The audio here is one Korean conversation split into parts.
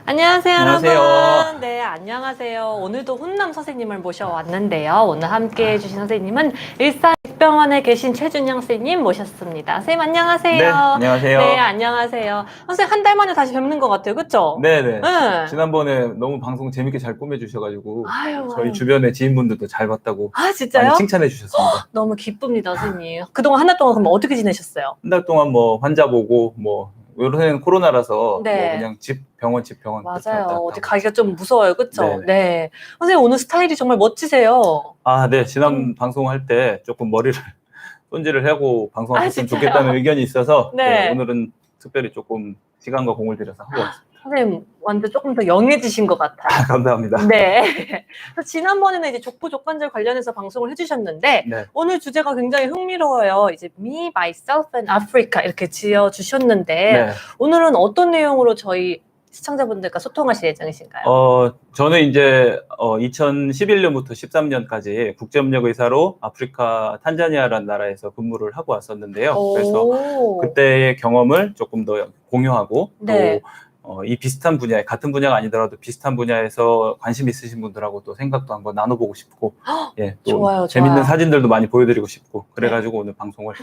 안녕하세요, 안녕하세요. 여러분. 네, 안녕하세요. 오늘도 훈남 선생님을 모셔왔는데요. 오늘 함께 해주신 선생님은 일산백병원에 계신 최준영 선생님 모셨습니다. 선생님, 안녕하세요. 네, 안녕하세요. 네, 안녕하세요. 선생님, 한 달 만에 다시 뵙는 것 같아요. 그쵸? 네네. 네. 지난번에 너무 방송 재밌게 잘 꾸며주셔가지고 아유, 저희 아유. 주변의 지인분들도 잘 봤다고 아, 진짜요? 많이 칭찬해 주셨습니다. 너무 기쁩니다, 선생님. 그동안 한 달 동안 그럼 어떻게 지내셨어요? 한 달 동안 뭐 환자 보고 뭐 요새는 코로나라서 네. 뭐 그냥 집 병원 그렇게 왔다 맞아요. 갔다 어디 하고 가기가 좀 무서워요. 그쵸? 네네. 네. 선생님, 오늘 스타일이 정말 멋지세요. 아, 네. 지난 방송할 때 조금 머리를 손질을 하고 아, 방송하셨으면 진짜요? 좋겠다는 의견이 있어서 네. 오늘은 특별히 조금 시간과 공을 들여서 하고 왔습니다. 선생님, 완전 조금 더 영해지신 것 같아요. 감사합니다. 네. 그래서 지난번에는 이제 족부족관절 관련해서 방송을 해주셨는데, 네. 오늘 주제가 굉장히 흥미로워요. 이제 Me, Myself and Africa 이렇게 지어주셨는데, 네. 오늘은 어떤 내용으로 저희 시청자분들과 소통하실 예정이신가요? 저는 이제 2011년부터 13년까지 국제협력 의사로 아프리카 탄자니아라는 나라에서 근무를 하고 왔었는데요. 그래서 오. 그때의 경험을 조금 더 공유하고 네. 또 이 비슷한 분야에 같은 분야가 아니더라도 비슷한 분야에서 관심 있으신 분들하고 또 생각도 한번 나눠보고 싶고 또 좋아요, 재밌는 좋아요. 사진들도 많이 보여드리고 싶고 그래가지고 오늘 방송을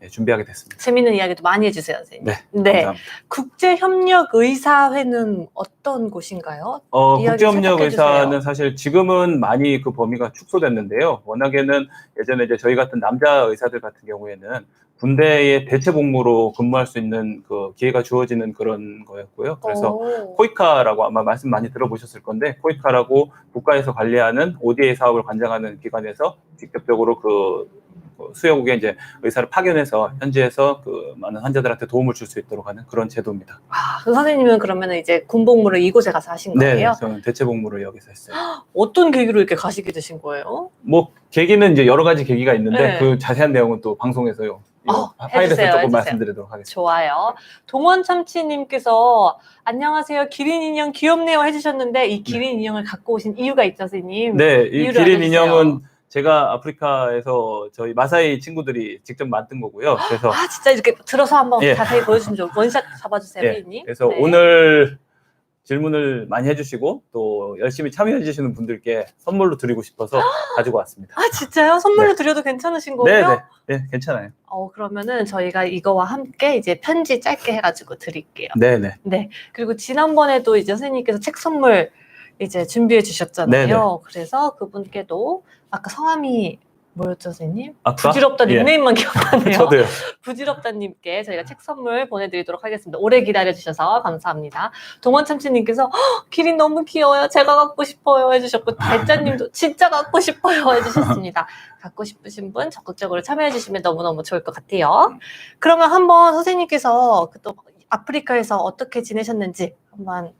준비하게 됐습니다. 재밌는 이야기도 많이 해주세요, 선생님. 네, 감사합니다. 국제협력의사회는 어떤 곳인가요? 이야기 국제협력 살짝 해주세요. 의사는 사실 지금은 많이 그 범위가 축소됐는데요. 워낙에는 예전에 이제 저희 같은 남자 의사들 같은 경우에는 군대의 대체 복무로 근무할 수 있는 그 기회가 주어지는 그런 거였고요. 그래서 코이카라고 아마 말씀 많이 들어보셨을 건데, 코이카라고 국가에서 관리하는 ODA 사업을 관장하는 기관에서 직접적으로 그 수요국에 이제 의사를 파견해서 현지에서 그 많은 환자들한테 도움을 줄 수 있도록 하는 그런 제도입니다. 아, 그 선생님은 그러면 이제 군복무를 이곳에 가서 하신 거예요? 네, 저는 대체 복무를 여기서 했어요. 어떤 계기로 이렇게 가시게 되신 거예요? 뭐 계기는 이제 여러 가지 계기가 있는데 네. 그 자세한 내용은 또 방송에서요. 파일에서 해주세요, 조금 해주세요. 말씀드리도록 하겠습니다. 좋아요. 동원참치님께서 안녕하세요. 기린 인형 귀엽네요 해주셨는데 이 기린 인형을 갖고 오신 이유가 있죠, 선생님? 네, 이 이유를 기린 알려주세요. 인형은 제가 아프리카에서 저희 마사이 친구들이 직접 만든 거고요. 그래서 아, 진짜 이렇게 들어서 한번 예. 자세히 보여주시면 좋을 원샷 잡아주세요, 예, 선생님. 그래서 네. 오늘 질문을 많이 해주시고 또 열심히 참여해 주시는 분들께 선물로 드리고 싶어서 가지고 왔습니다. 아, 진짜요? 선물로 네. 드려도 괜찮으신 거예요? 네, 괜찮아요. 그러면은 저희가 이거와 함께 이제 편지 짧게 해가지고 드릴게요. 네. 네. 그리고 지난번에도 이제 선생님께서 책 선물 이제 준비해 주셨잖아요. 네네. 그래서 그분께도 아까 성함이 뭐였죠, 선생님? 아까? 부질없다 닉네임만 기억하네요. 저도요. 부질없다님께 저희가 책 선물 보내드리도록 하겠습니다. 오래 기다려주셔서 감사합니다. 동원참치님께서 기린 너무 귀여워요. 제가 갖고 싶어요 해주셨고 달짜님도 진짜 갖고 싶어요 해주셨습니다. 갖고 싶으신 분 적극적으로 참여해주시면 너무너무 좋을 것 같아요. 그러면 한번 선생님께서 또 아프리카에서 어떻게 지내셨는지 한번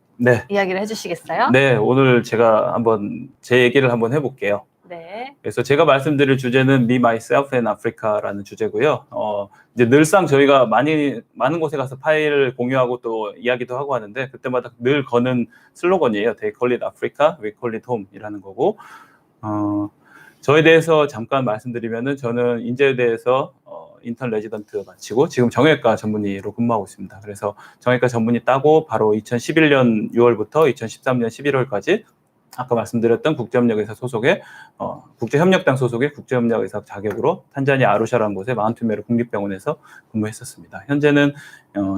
이야기를 해주시겠어요? 네, 오늘 제가 한번 제 얘기를 한번 해볼게요. 네. 그래서 제가 말씀드릴 주제는 Me, Myself and Africa라는 주제고요. 이제 늘상 저희가 많은 곳에 가서 파일을 공유하고 또 이야기도 하고 하는데 그때마다 늘 거는 슬로건이에요. They call it Africa, we call it home 이라는 거고 저에 대해서 잠깐 말씀드리면은 저는 인제대에서 인턴 레지던트 마치고 지금 정형외과 전문의로 근무하고 있습니다. 그래서 정형외과 전문의 따고 바로 2011년 6월부터 2013년 11월까지 아까 말씀드렸던 국제협력의사 소속의 국제협력당 소속의 국제협력의사 자격으로 탄자니아 아루샤라는 곳의 마운트메르 국립병원에서 근무했었습니다. 현재는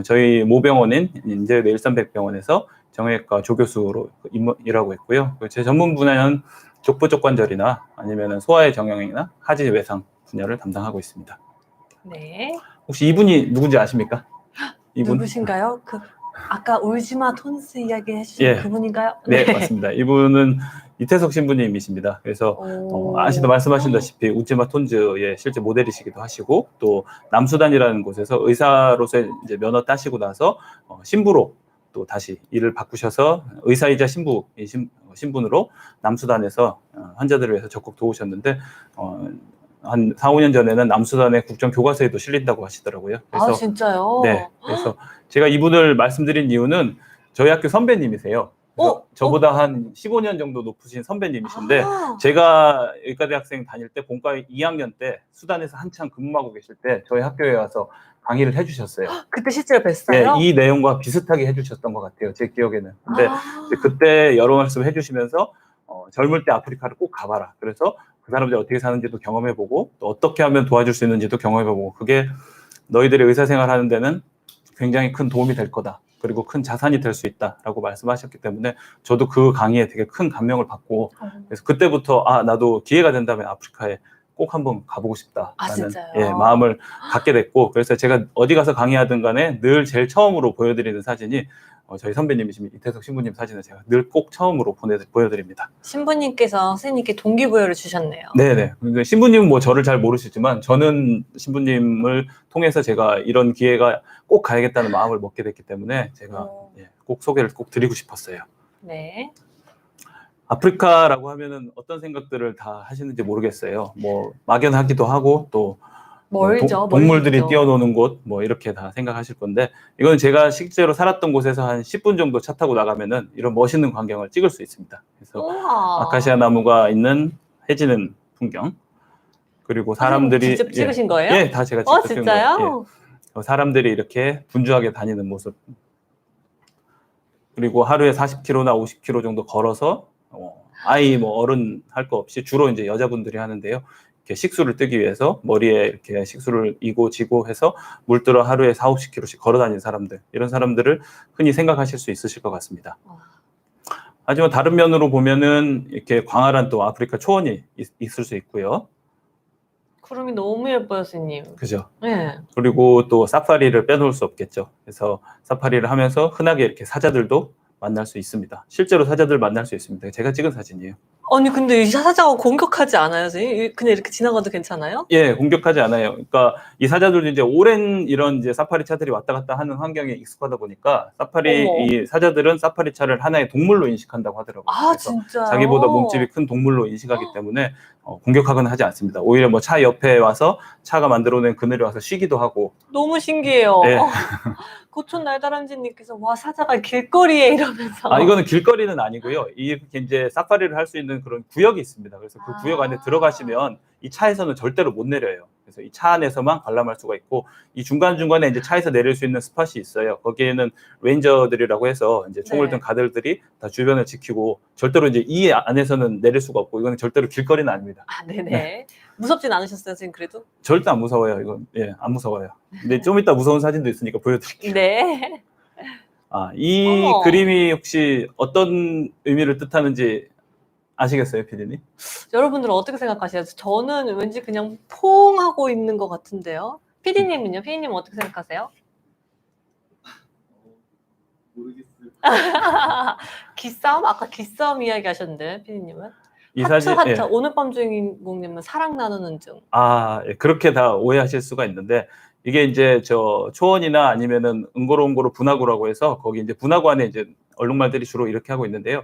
저희 모병원인 인제대 일산백병원에서 정형외과 조교수로 일하고 있고요. 제 전문 분야는 족부족관절이나 아니면 소아의 정형이나 하지 외상 분야를 담당하고 있습니다. 네. 혹시 이분이 누군지 아십니까? 이분? 누구신가요? 아까 울지마 톤스 이야기 해주신 그분인가요? 네, 맞습니다. 이분은 이태석 신부님이십니다. 그래서 말씀하신다시피 울지마 톤즈의 실제 모델이시기도 하시고 또 남수단이라는 곳에서 의사로서 이제 면허 따시고 나서 신부로 또 다시 일을 바꾸셔서 의사이자 신분으로 남수단에서 환자들을 위해서 적극 도우셨는데 한 4, 5년 전에는 남수단의 국정교과서에도 실린다고 하시더라고요. 그래서, 진짜요? 네. 그래서 제가 이분을 말씀드린 이유는 저희 학교 선배님이세요. 저보다 한 15년 정도 높으신 선배님이신데 제가 의과대학생 다닐 때 본과 2학년 때 수단에서 한창 근무하고 계실 때 저희 학교에 와서 강의를 해주셨어요. 그때 실제로 예, 뵀어요? 이 내용과 비슷하게 해주셨던 것 같아요. 제 기억에는. 근데 아. 이제 그때 여러 말씀 해주시면서 젊을 때 아프리카를 꼭 가봐라. 그래서 그 사람들이 어떻게 사는지도 경험해보고 또 어떻게 하면 도와줄 수 있는지도 경험해보고 그게 너희들의 의사생활 하는 데는 굉장히 큰 도움이 될 거다. 그리고 큰 자산이 될 수 있다라고 말씀하셨기 때문에 저도 그 강의에 되게 큰 감명을 받고 그래서 그때부터 나도 기회가 된다면 아프리카에 꼭 한번 가보고 싶다라는 진짜요? 마음을 갖게 됐고 그래서 제가 어디 가서 강의하든 간에 늘 제일 처음으로 보여드리는 사진이 저희 선배님이신 이태석 신부님 사진을 제가 늘 꼭 처음으로 보여드립니다. 신부님께서 선생님께 동기부여를 주셨네요. 네네. 근데 신부님은 뭐 저를 잘 모르시지만 저는 신부님을 통해서 제가 이런 기회가 꼭 가야겠다는 마음을 먹게 됐기 때문에 제가 꼭 소개를 꼭 드리고 싶었어요. 네. 아프리카라고 하면은 어떤 생각들을 다 하시는지 모르겠어요. 뭐 막연하기도 하고 또 멀죠. 동물들이 멀죠. 뛰어노는 곳 뭐 이렇게 다 생각하실 건데 이건 제가 실제로 살았던 곳에서 한 10분 정도 차 타고 나가면은 이런 멋있는 광경을 찍을 수 있습니다. 그래서 우와. 아카시아 나무가 있는 해지는 풍경 그리고 사람들이 직접 찍으신 거예요? 예, 다 제가 직접 찍은 거예요. 진짜요? 예. 사람들이 이렇게 분주하게 다니는 모습 그리고 하루에 40km나 50km 정도 걸어서 아이 뭐 어른 할 거 없이 주로 이제 여자분들이 하는데요. 이렇게 식수를 뜨기 위해서 머리에 이렇게 식수를 이고 지고 해서 물들어 하루에 4, 50km씩 걸어 다니는 사람들 이런 사람들을 흔히 생각하실 수 있으실 것 같습니다. 하지만 다른 면으로 보면은 이렇게 광활한 또 아프리카 초원이 있을 수 있고요. 구름이 너무 예뻐요, 선생님. 그죠? 네. 그리고 또 사파리를 빼놓을 수 없겠죠. 그래서 사파리를 하면서 흔하게 이렇게 사자들도 만날 수 있습니다. 실제로 사자들 만날 수 있습니다. 제가 찍은 사진이에요. 아니 근데 이 사자가 공격하지 않아요, 선생님? 그냥 이렇게 지나가도 괜찮아요? 예, 공격하지 않아요. 그러니까 이 사자들도 이제 오랜 이런 이제 사파리 차들이 왔다 갔다 하는 환경에 익숙하다 보니까 이 사자들은 사파리 차를 하나의 동물로 인식한다고 하더라고요. 그래서 진짜요? 자기보다 몸집이 큰 동물로 인식하기 때문에 공격하거나 하지 않습니다. 오히려 뭐 차 옆에 와서 차가 만들어낸 그늘에 와서 쉬기도 하고. 너무 신기해요. 네. 고촌 날다람쥐님께서 와 사자가 길거리에 이러면서. 이거는 길거리는 아니고요. 이렇게 이제 사파리를 할 수 있는 그런 구역이 있습니다. 그래서 그 구역 안에 들어가시면 이 차에서는 절대로 못 내려요. 그래서 이 차 안에서만 관람할 수가 있고 이 중간중간에 이제 차에서 내릴 수 있는 스팟이 있어요. 거기에는 레인저들이라고 해서 이제 총을 든 가들들이 다 주변을 지키고 절대로 이제 이 안에서는 내릴 수가 없고 이거는 절대로 길거리는 아닙니다. 네네. 네. 무섭진 않으셨어요, 지금 그래도? 절대 안 무서워요. 이건 안 무서워요. 근데 좀 이따 무서운 사진도 있으니까 보여드릴게요. 네. 이 그림이 혹시 어떤 의미를 뜻하는지 아시겠어요, PD님? 여러분들은 어떻게 생각하세요? 저는 왠지 그냥 포옹하고 있는 것 같은데요. PD님은요? PD님은 어떻게 생각하세요? 모르겠어요. 기싸움? 아까 기싸움 이야기 하셨는데, PD님은? 이 하트, 사진, 하트. 오늘 밤 주인공님은 사랑 나누는 중. 그렇게 다 오해하실 수가 있는데, 이게 이제 저 초원이나 아니면은 응고로응고로 분화구라고 해서 거기 이제 분화구 안에 이제 얼룩말들이 주로 이렇게 하고 있는데요.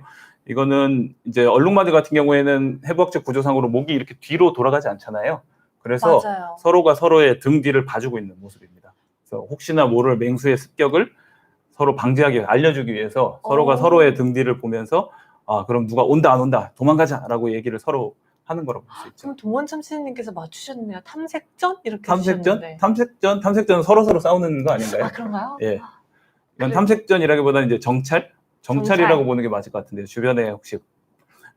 이거는 이제 얼룩말들 같은 경우에는 해부학적 구조상으로 목이 이렇게 뒤로 돌아가지 않잖아요. 그래서 맞아요. 서로가 서로의 등 뒤를 봐주고 있는 모습입니다. 그래서 혹시나 모를 맹수의 습격을 서로 방지하기 위해 알려주기 위해서 서로가 서로의 등 뒤를 보면서 그럼 누가 온다 안 온다 도망가자라고 얘기를 서로 하는 거라고 볼 수 있죠. 그럼 동원참치님께서 맞추셨네요. 탐색전? 이렇게 탐색전? 해주셨는데. 탐색전은 서로 싸우는 거 아닌가요? 그런가요? 예. 이건 탐색전이라기보다는 이제 정찰이라고 보는 게 맞을 것 같은데요. 주변에 혹시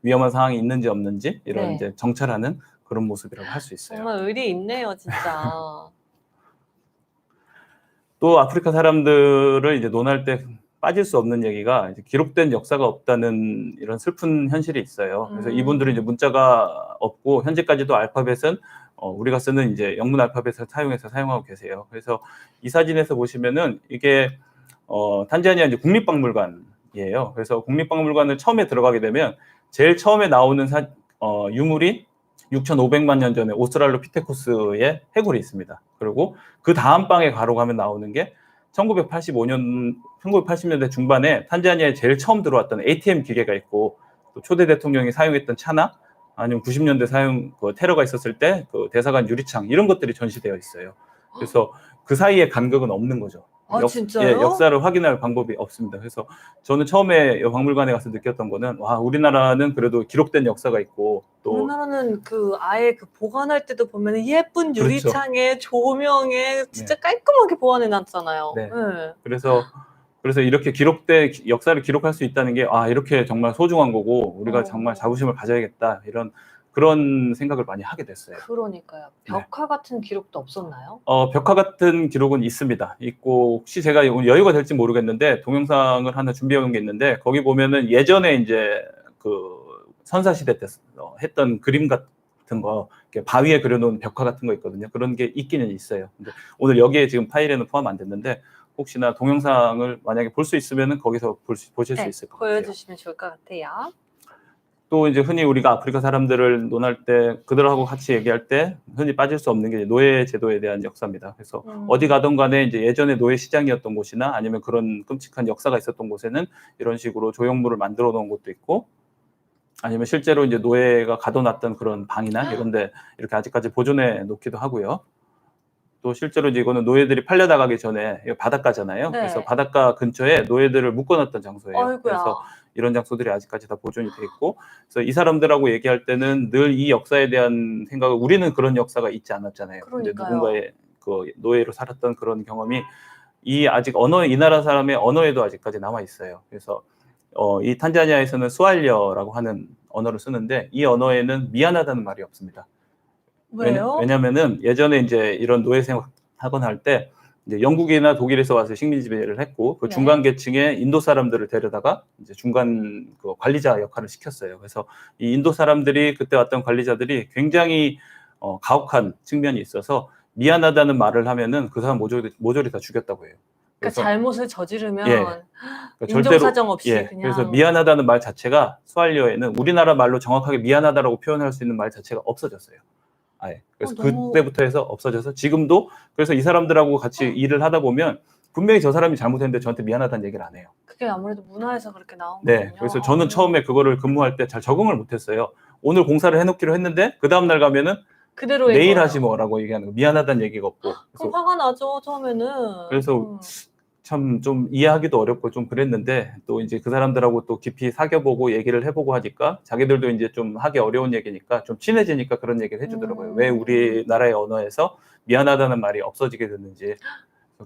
위험한 상황이 있는지 없는지 이런 이제 정찰하는 그런 모습이라고 할 수 있어요. 정말 의리 있네요, 진짜. 또 아프리카 사람들을 이제 논할 때 빠질 수 없는 얘기가 이제 기록된 역사가 없다는 이런 슬픈 현실이 있어요. 그래서 이분들은 이제 문자가 없고 현재까지도 알파벳은 우리가 쓰는 이제 영문 알파벳을 사용하고 계세요. 그래서 이 사진에서 보시면은 이게 탄자니아 이제 국립박물관이에요. 그래서 국립박물관을 처음에 들어가게 되면 제일 처음에 나오는 유물이 6,500만 년 전에 오스트랄로피테쿠스의 해골이 있습니다. 그리고 그 다음 방에 가로 가면 나오는 게 1980년대 중반에 탄자니아에 제일 처음 들어왔던 ATM 기계가 있고 또 초대 대통령이 사용했던 차나 아니면 90년대 테러가 있었을 때 그 대사관 유리창 이런 것들이 전시되어 있어요. 그래서 그 사이에 간극은 없는 거죠. 진짜요? 역사를 확인할 방법이 없습니다. 그래서 저는 처음에 박물관에 가서 느꼈던 거는 와, 우리나라는 그래도 기록된 역사가 있고 또 우리나라는 아예 보관할 때도 보면 예쁜 그렇죠. 유리창에 조명에 진짜 깔끔하게 보관해 놨잖아요. 네. 그래서 이렇게 역사를 기록할 수 있다는 게 이렇게 정말 소중한 거고 우리가 정말 자부심을 가져야겠다 그런 생각을 많이 하게 됐어요. 그러니까요. 벽화 같은 기록도 없었나요? 벽화 같은 기록은 있고 혹시 제가 여유가 될지 모르겠는데 동영상을 하나 준비해 온 게 있는데 거기 보면은 예전에 이제 선사시대 때 했던 그림 같은 거 바위에 그려놓은 벽화 같은 거 있거든요. 그런 게 있기는 있어요. 근데 오늘 여기에 지금 파일에는 포함 안 됐는데 혹시나 동영상을 만약에 볼 수 있으면은 거기서 보실 수 있을 것 같아요. 보여주시면 좋을 것 같아요. 또 이제 흔히 우리가 아프리카 사람들을 논할 때 그들하고 같이 얘기할 때 흔히 빠질 수 없는 게 노예 제도에 대한 역사입니다. 그래서 어디 가든 간에 이제 예전에 노예 시장이었던 곳이나 아니면 그런 끔찍한 역사가 있었던 곳에는 이런 식으로 조형물을 만들어 놓은 곳도 있고 아니면 실제로 이제 노예가 가둬놨던 그런 방이나 이런 데 이렇게 아직까지 보존해 놓기도 하고요. 또 실제로 이제 이거는 노예들이 팔려나가기 전에 이거 바닷가잖아요. 네. 그래서 바닷가 근처에 노예들을 묶어놨던 장소예요. 아이고야. 그래서 이런 장소들이 아직까지 다 보존이 돼 있고, 그래서 이 사람들하고 얘기할 때는 늘 이 역사에 대한 생각을 우리는 그런 역사가 있지 않았잖아요. 근데 누군가의 노예로 살았던 그런 경험이 이 나라 사람의 언어에도 아직까지 남아 있어요. 그래서 이 탄자니아에서는 스왈리어라고 하는 언어를 쓰는데 이 언어에는 미안하다는 말이 없습니다. 왜요? 왜냐면은 예전에 이제 이런 노예 생활하거나 할 때 이제 영국이나 독일에서 와서 식민 지배를 했고 그 중간 계층의 인도 사람들을 데려다가 이제 중간 관리자 역할을 시켰어요. 그래서 이 인도 사람들이 그때 왔던 관리자들이 굉장히 가혹한 측면이 있어서 미안하다는 말을 하면은 그 사람 모조리 다 죽였다고 해요. 그러니까 잘못을 저지르면 그러니까 인종사정 없이 그냥. 그래서 미안하다는 말 자체가 스왈리어에는 우리나라 말로 정확하게 미안하다라고 표현할 수 있는 말 자체가 없어졌어요. 그래서 그때부터 해서 없어져서 지금도 그래서 이 사람들하고 같이 일을 하다 보면 분명히 저 사람이 잘못했는데 저한테 미안하다는 얘기를 안 해요. 그게 아무래도 문화에서 그렇게 나온 거군요. 그래서 저는 처음에 그거를 근무할 때 잘 적응을 못했어요. 오늘 공사를 해놓기로 했는데 그 다음날 가면은 그대로인 내일 거예요. 하지 뭐라고 얘기하는 거. 미안하다는 얘기가 없고. 그럼 화가 나죠 처음에는. 그래서 참 좀 이해하기도 어렵고 좀 그랬는데 또 이제 그 사람들하고 또 깊이 사귀어보고 얘기를 해보고 하니까 자기들도 이제 좀 하기 어려운 얘기니까 좀 친해지니까 그런 얘기를 해주더라고요. 왜 우리나라의 언어에서 미안하다는 말이 없어지게 됐는지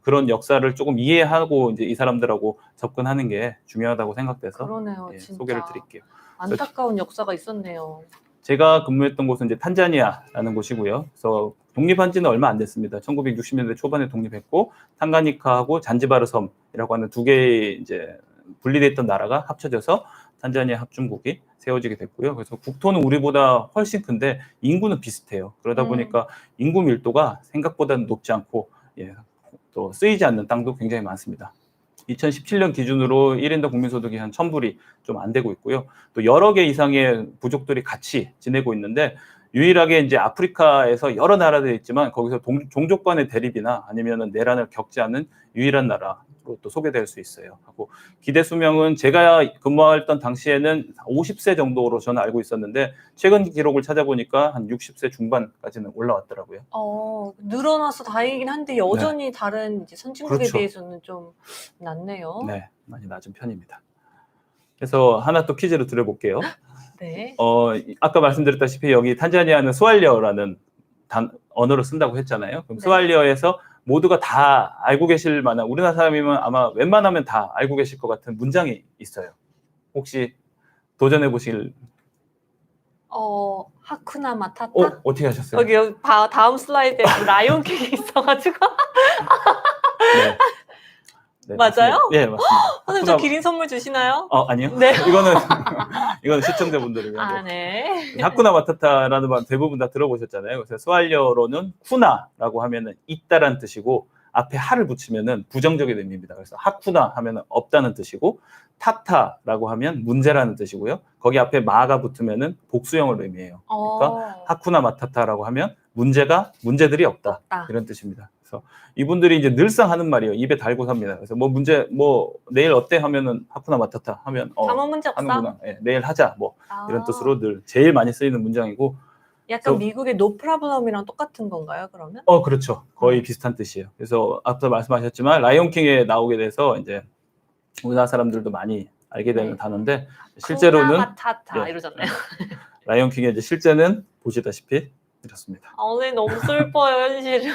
그런 역사를 조금 이해하고 이제 이 사람들하고 접근하는 게 중요하다고 생각돼서 그러네요, 진짜. 소개를 드릴게요. 안타까운 역사가 있었네요. 제가 근무했던 곳은 이제 탄자니아라는 곳이고요. 그래서 독립한 지는 얼마 안 됐습니다. 1960년대 초반에 독립했고 탄가니카하고 잔지바르 섬이라고 하는 두 개의 이제 분리돼 있던 나라가 합쳐져서 탄자니아 합중국이 세워지게 됐고요. 그래서 국토는 우리보다 훨씬 큰데 인구는 비슷해요. 그러다 보니까 인구 밀도가 생각보다는 높지 않고 또 쓰이지 않는 땅도 굉장히 많습니다. 2017년 기준으로 1인당 국민소득이 한 1,000불이 좀 안 되고 있고요. 또 여러 개 이상의 부족들이 같이 지내고 있는데 유일하게 이제 아프리카에서 여러 나라들이 있지만 거기서 종족 간의 대립이나 아니면은 내란을 겪지 않는 유일한 나라로 또 소개될 수 있어요. 하고 기대 수명은 제가 근무했던 당시에는 50세 정도로 저는 알고 있었는데 최근 기록을 찾아보니까 한 60세 중반까지는 올라왔더라고요. 늘어나서 다행이긴 한데 여전히 다른 이제 선진국에 그렇죠. 비해서는 좀 낮네요. 네, 많이 낮은 편입니다. 그래서 하나 또 퀴즈를 드려볼게요. 네. 아까 말씀드렸다시피 여기 탄자니아는 스왈리어라는 언어를 쓴다고 했잖아요. 그럼 스왈리어에서 모두가 다 알고 계실 만한 우리나라 사람이면 아마 웬만하면 다 알고 계실 것 같은 문장이 있어요. 혹시 도전해 보실? 하쿠나 마타타? 어떻게 하셨어요? 여기 다음 슬라이드에 라이온킹이 있어가지고. 네, 맞아요? 맞습니다. 네, 맞습니다. 선생님 저 기린 선물 주시나요? 아니요. 네. 이거는 시청자분들을 위한 거. 네. 하쿠나 마타타라는 말 대부분 다 들어보셨잖아요. 그래서 스왈리어로는 쿠나라고 하면은 있다란 뜻이고 앞에 하를 붙이면은 부정적인 의미입니다. 그래서 하쿠나 하면은 없다는 뜻이고 타타라고 하면 문제라는 뜻이고요. 거기 앞에 마가 붙으면은 복수형을 의미해요. 그러니까 하쿠나 마타타라고 하면 문제들이 없다. 이런 뜻입니다. 그래서 이분들이 이제 늘상 하는 말이에요. 입에 달고 삽니다. 그래서 내일 어때 하면은 하쿠나 마타타 하면 아무 문제 없어. 하는구나. 내일 하자 이런 뜻으로 늘 제일 많이 쓰이는 문장이고 약간 그래서- 미국의 노 프라블럼이랑 똑같은 건가요, 그러면? 그렇죠. 거의 비슷한 뜻이에요. 그래서 앞서 말씀하셨지만 라이온킹에 나오게 돼서 이제 우리나라 사람들도 많이 알게 되는 네. 단어인데 실제로는 쿵나마타타 예, 이러잖아요. 라이온킹의 이제 실제는 보시다시피 이렇습니다. 네, 너무 슬퍼요, 현실은.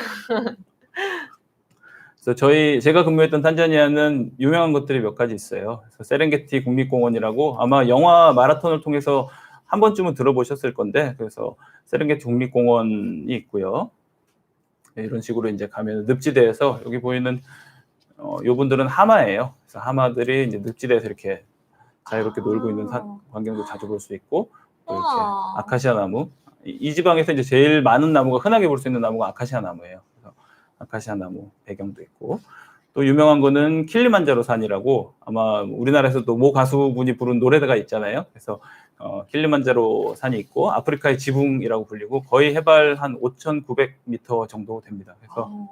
그래서 제가 근무했던 탄자니아는 유명한 것들이 몇 가지 있어요. 그래서 세렝게티 국립공원이라고 아마 영화 마라톤을 통해서 한 번쯤은 들어보셨을 건데, 그래서 세렝게티 국립공원이 있고요. 네, 이런 식으로 이제 가면 늪지대에서 여기 보이는 요분들은 하마예요. 그래서 하마들이 이제 늪지대에서 이렇게 자유롭게 놀고 있는 광경도 자주 볼 수 있고, 또 이렇게 와. 아카시아 나무. 이 지방에서 이제 제일 많은 나무가 흔하게 볼 수 있는 나무가 아카시아 나무예요. 그래서 아카시아 나무 배경도 있고, 또 유명한 거는 킬리만자로 산이라고 아마 우리나라에서도 모 가수분이 부른 노래가 있잖아요. 그래서 킬리만자로 산이 있고 아프리카의 지붕이라고 불리고 거의 해발 한 5,900m 정도 됩니다. 그래서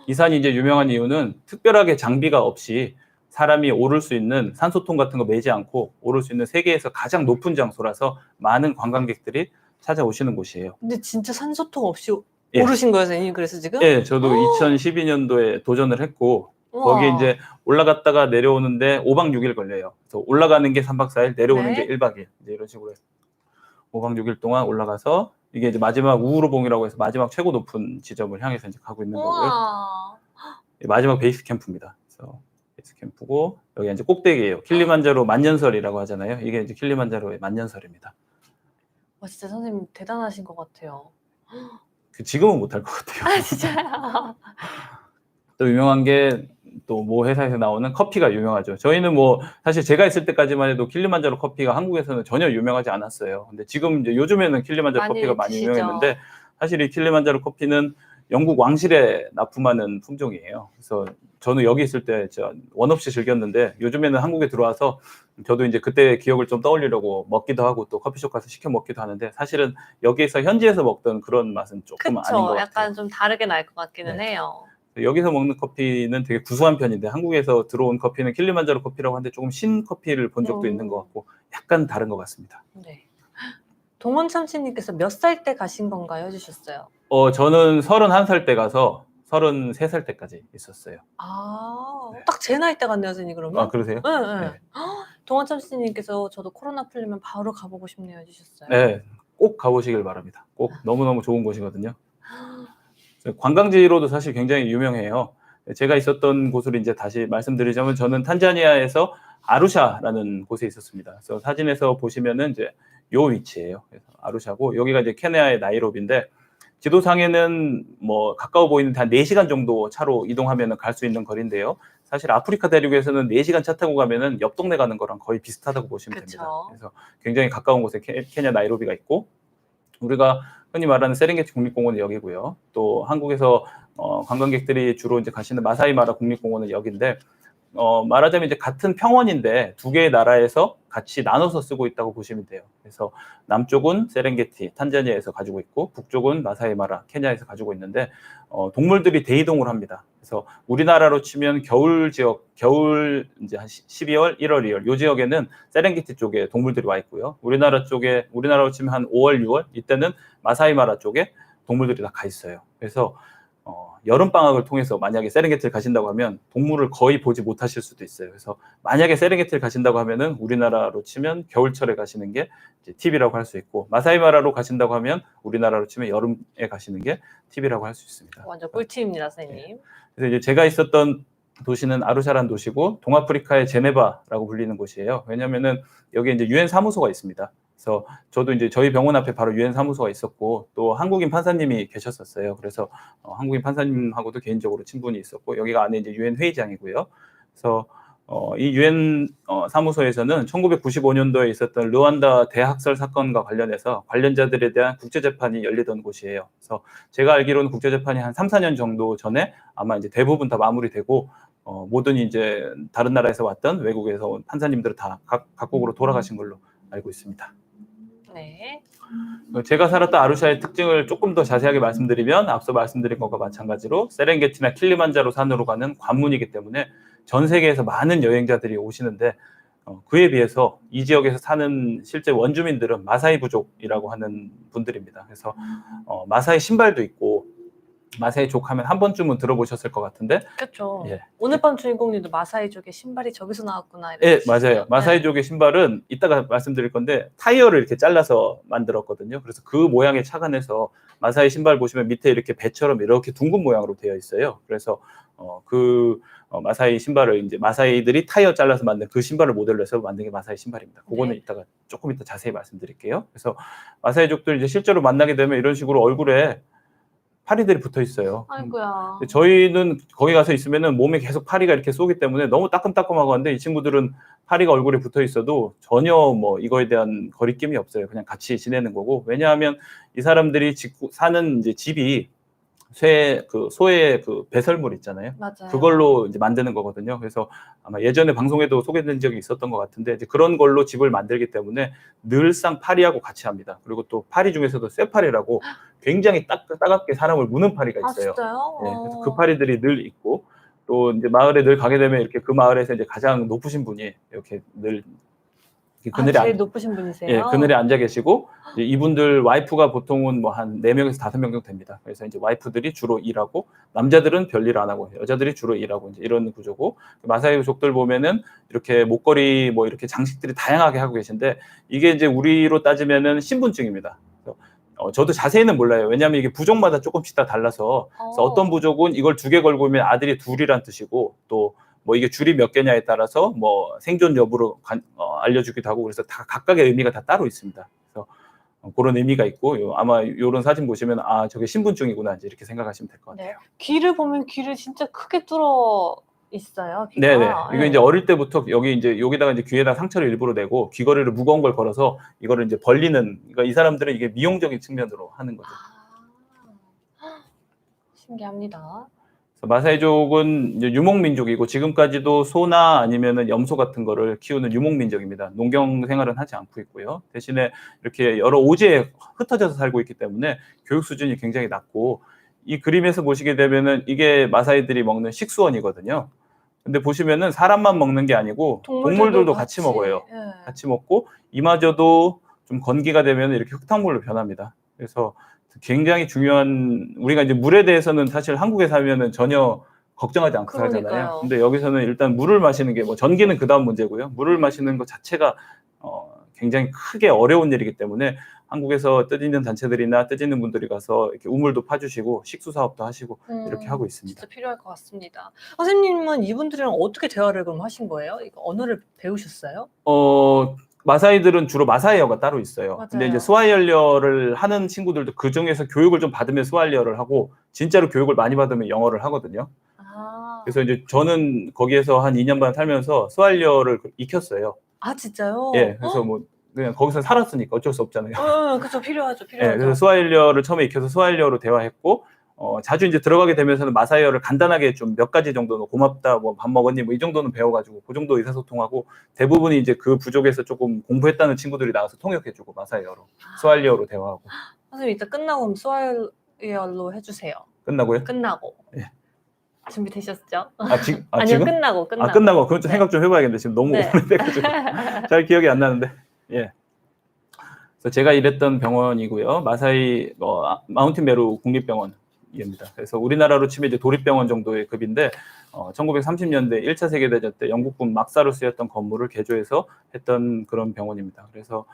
이 산이 이제 유명한 이유는 특별하게 장비가 없이 사람이 오를 수 있는 산소통 같은 거 매지 않고 오를 수 있는 세계에서 가장 높은 장소라서 많은 관광객들이 찾아오시는 곳이에요. 근데 진짜 산소통 없이 예. 오르신 거예요, 선생님? 그래서 지금? 예, 저도 2012년도에 도전을 했고 우와. 거기에 이제 올라갔다가 내려오는데 5박 6일 걸려요. 그래서 올라가는 게 3박 4일, 내려오는 네. 게 1박 2일. 이제 이런 식으로 해서 5박 6일 동안 올라가서 이게 이제 마지막 우후로봉이라고 해서 마지막 최고 높은 지점을 향해서 이제 가고 있는 거고요. 우와. 마지막 베이스 캠프입니다. 그래서 베이스 캠프고 여기 이제 꼭대기예요. 킬리만자로 만년설이라고 하잖아요. 이게 이제 킬리만자로의 만년설입니다. 진짜 선생님 대단하신 것 같아요. 지금은 못할 것 같아요. 진짜요? 또 유명한 게 또 뭐 회사에서 나오는 커피가 유명하죠. 저희는 뭐 사실 제가 있을 때까지만 해도 킬리만자로 커피가 한국에서는 전혀 유명하지 않았어요. 근데 지금 이제 요즘에는 킬리만자로 커피가 많이 드시죠. 유명했는데 사실 이 킬리만자로 커피는 영국 왕실에 납품하는 품종이에요. 그래서 저는 여기 있을 때 원 없이 즐겼는데 요즘에는 한국에 들어와서 저도 이제 그때 기억을 좀 떠올리려고 먹기도 하고 또 커피숍 가서 시켜 먹기도 하는데 사실은 여기에서 현지에서 먹던 그런 맛은 조금 아닌 것 그쵸. 같아요. 약간 좀 다르게 날 것 같기는 네. 해요. 여기서 먹는 커피는 되게 구수한 편인데 한국에서 들어온 커피는 킬리만자로 커피라고 하는데 조금 신 커피를 본 적도 있는 것 같고 약간 다른 것 같습니다. 네. 동원 참치님께서 몇 살 때 가신 건가요? 해주셨어요. 저는 31살 때 가서 33살 때까지 있었어요. 네. 딱 제 나이 때 갔네요, 선생님, 그러면? 그러세요? 네. 네. 동원 참치님께서 저도 코로나 풀리면 바로 가보고 싶네요, 해주셨어요. 네, 꼭 가보시길 바랍니다. 꼭 너무너무 좋은 곳이거든요. 관광지로도 사실 굉장히 유명해요. 제가 있었던 곳을 이제 다시 말씀드리자면 저는 탄자니아에서 아루샤라는 곳에 있었습니다. 그래서 사진에서 보시면은 이제 요 위치예요. 그래서 아루샤고 여기가 이제 케냐의 나이로비인데 지도상에는 뭐 가까워 보이는데 한 4시간 정도 차로 이동하면 갈 수 있는 거리인데요. 사실 아프리카 대륙에서는 4시간 차 타고 가면은 옆 동네 가는 거랑 거의 비슷하다고 보시면 그쵸. 됩니다. 그래서 굉장히 가까운 곳에 케냐 나이로비가 있고 우리가 흔히 말하는 세렝게티 국립공원은 여기고요. 또 한국에서 관광객들이 주로 이제 가시는 마사이 마라 국립공원은 여기인데 말하자면 이제 같은 평원인데 두 개의 나라에서 같이 나눠서 쓰고 있다고 보시면 돼요. 그래서 남쪽은 세렝게티, 탄자니아에서 가지고 있고 북쪽은 마사이 마라, 케냐에서 가지고 있는데 동물들이 대이동을 합니다. 그래서 우리나라로 치면 겨울 지역, 겨울 이제 한 12월, 1월, 2월 요 지역에는 세렝게티 쪽에 동물들이 와 있고요. 우리나라로 치면 한 5월, 6월 이때는 마사이 마라 쪽에 동물들이 다 가 있어요. 그래서 여름 방학을 통해서 만약에 세렝게티를 가신다고 하면 동물을 거의 보지 못하실 수도 있어요. 그래서 만약에 세렝게티를 가신다고 하면은 우리나라로 치면 겨울철에 가시는 게 이제 팁이라고 할 수 있고 마사이 마라로 가신다고 하면 우리나라로 치면 여름에 가시는 게 팁이라고 할 수 있습니다. 완전 꿀팁입니다, 선생님. 그래서 이제 제가 있었던 도시는 아루샤라는 도시고 동아프리카의 제네바라고 불리는 곳이에요. 왜냐면은 여기 이제 유엔 사무소가 있습니다. 그래서 저도 이제 저희 병원 앞에 바로 유엔 사무소가 있었고 또 한국인 판사님이 계셨었어요. 그래서 한국인 판사님하고도 개인적으로 친분이 있었고 여기가 안에 이제 유엔 회의장이고요. 그래서 이 유엔 사무소에서는 1995년도에 있었던 르완다 대학살 사건과 관련해서 관련자들에 대한 국제재판이 열리던 곳이에요. 그래서 제가 알기로는 국제재판이 한 3, 4년 정도 전에 아마 이제 대부분 다 마무리되고 모든 이제 다른 나라에서 왔던 외국에서 온 판사님들은 다 각국으로 돌아가신 걸로 알고 있습니다. 네. 제가 살았던 아루샤의 특징을 조금 더 자세하게 말씀드리면 앞서 말씀드린 것과 마찬가지로 세렝게티나 킬리만자로 산으로 가는 관문이기 때문에 전 세계에서 많은 여행자들이 오시는데 그에 비해서 이 지역에서 사는 실제 원주민들은 마사이 부족이라고 하는 분들입니다. 그래서 마사이 신발도 있고 마사이족 하면 한 번쯤은 들어보셨을 것 같은데 그렇죠. 예. 오늘 밤 주인공님도 마사이족의 신발이 저기서 나왔구나. 예, 이러고 맞아요. 있어요. 마사이족의 신발은 이따가 말씀드릴 건데 타이어를 이렇게 잘라서 만들었거든요. 그래서 그 모양에 착안해서 마사이 신발 보시면 밑에 이렇게 배처럼 이렇게 둥근 모양으로 되어 있어요. 그래서 마사이 신발을 이제 마사이들이 타이어 잘라서 만든 그 신발을 모델로 해서 만든 게 마사이 신발입니다. 그거는 네. 이따가 조금 이따 자세히 말씀드릴게요. 그래서 마사이족들 이제 실제로 만나게 되면 이런 식으로 얼굴에 파리들이 붙어 있어요. 아이고야. 저희는 거기 가서 있으면은 몸에 계속 파리가 이렇게 쏘기 때문에 너무 따끔따끔하고 한데 이 친구들은 파리가 얼굴에 붙어 있어도 전혀 뭐 이거에 대한 거리낌이 없어요. 그냥 같이 지내는 거고. 왜냐하면 이 사람들이 사는 이제 집이 소의 그 배설물 있잖아요. 맞아요. 그걸로 이제 만드는 거거든요. 그래서 아마 예전에 방송에도 소개된 적이 있었던 것 같은데 이제 그런 걸로 집을 만들기 때문에 늘상 파리하고 같이 합니다. 그리고 또 파리 중에서도 쇠파리라고 굉장히 따갑게 사람을 무는 파리가 아 있어요. 진짜요? 예, 그래서 그 파리들이 늘 있고 또 이제 마을에 늘 가게 되면 이렇게 그 마을에서 이제 가장 높으신 분이 이렇게 늘 그늘에 제일 높으신 분이세요? 예, 그늘에 앉아 계시고 이제 이분들 와이프가 보통은 뭐 한 4명에서 5명 정도 됩니다. 그래서 이제 와이프들이 주로 일하고 남자들은 별일 안 하고 여자들이 주로 일하고 이제 이런 구조고 마사이족들 보면은 이렇게 목걸이 뭐 이렇게 장식들이 다양하게 하고 계신데 이게 이제 우리로 따지면은 신분증입니다. 저도 자세히는 몰라요. 왜냐하면 이게 부족마다 조금씩 다 달라서 그래서 어떤 부족은 이걸 2개 걸고 오면 아들이 둘이란 뜻이고 또 뭐 이게 줄이 몇 개냐에 따라서 뭐 생존 여부를 알려주기도 하고 그래서 다 각각의 의미가 다 따로 있습니다. 그래서 그런 의미가 있고 아마 이런 사진 보시면 아 저게 신분증이구나 이제 이렇게 생각하시면 될 것 같아요. 네. 귀를 보면 귀를 진짜 크게 뚫어 있어요. 귀가. 네네. 이거 이제 어릴 때부터 여기다가 이제 귀에다 상처를 일부러 내고 귀걸이를 무거운 걸 걸어서 이거를 이제 벌리는 그러니까 이 사람들은 이게 미용적인 측면으로 하는 거죠. 신기합니다. 마사이족은 이제 유목민족이고 지금까지도 소나 아니면은 염소 같은 거를 키우는 유목민족입니다. 농경 생활은 하지 않고 있고요. 대신에 이렇게 여러 오지에 흩어져서 살고 있기 때문에 교육 수준이 굉장히 낮고 이 그림에서 보시게 되면은 이게 마사이들이 먹는 식수원이거든요. 근데 보시면은 사람만 먹는 게 아니고 동물들도 같이 먹어요. 네. 같이 먹고 이마저도 좀 건기가 되면 이렇게 흙탕물로 변합니다. 그래서 굉장히 중요한 우리가 이제 물에 대해서는 사실 한국에 살면은 전혀 걱정하지 않고 살잖아요. 근데 여기서는 일단 물을 마시는 게 뭐 전기는 그다음 문제고요. 물을 마시는 것 자체가 굉장히 크게 어려운 일이기 때문에 한국에서 뜻있는 단체들이나 뜻있는 분들이 가서 이렇게 우물도 파주시고 식수 사업도 하시고 이렇게 하고 있습니다. 진짜 필요할 것 같습니다. 선생님은 이분들이랑 어떻게 대화를 그럼 하신 거예요? 이거 언어를 배우셨어요? 마사이들은 주로 마사이어가 따로 있어요. 맞아요. 근데 이제 스와힐리어를 하는 친구들도 그 중에서 교육을 좀 받으면 스와힐리어를 하고 진짜로 교육을 많이 받으면 영어를 하거든요. 그래서 이제 저는 거기에서 한 2년 반 살면서 스와힐리어를 익혔어요. 아 진짜요? 예, 그래서 뭐 그냥 거기서 살았으니까 어쩔 수 없잖아요. 그렇죠. 필요하죠. 예, 그래서 스와힐리어를 처음에 익혀서 스와힐리어로 대화했고 자주 이제 들어가게 되면서는 마사이어를 간단하게 좀 몇 가지 정도는 고맙다, 뭐 밥 먹었니, 뭐 이 정도는 배워가지고 그 정도 의사소통하고 대부분이 이제 그 부족에서 조금 공부했다는 친구들이 나와서 통역해주고 마사이어로 스와힐리어로 대화하고. 선생님 이따 끝나고 스와힐리어로 해주세요. 끝나고요? 끝나고. 예. 준비되셨죠? 아니요, 지금? 끝나고. 끝나고. 그건 좀 생각 좀 해봐야겠는데 지금 너무 오래돼가지고 잘 기억이 안 나는데. 예. 그래서 제가 일했던 병원이고요. 마사이 마운틴 메루 국립병원. 입니다. 그래서 우리나라로 치면 이제 도립병원 정도의 급인데 1930년대 1차 세계대전 때 영국군 막사로 쓰였던 건물을 개조해서 했던 그런 병원입니다. 그래서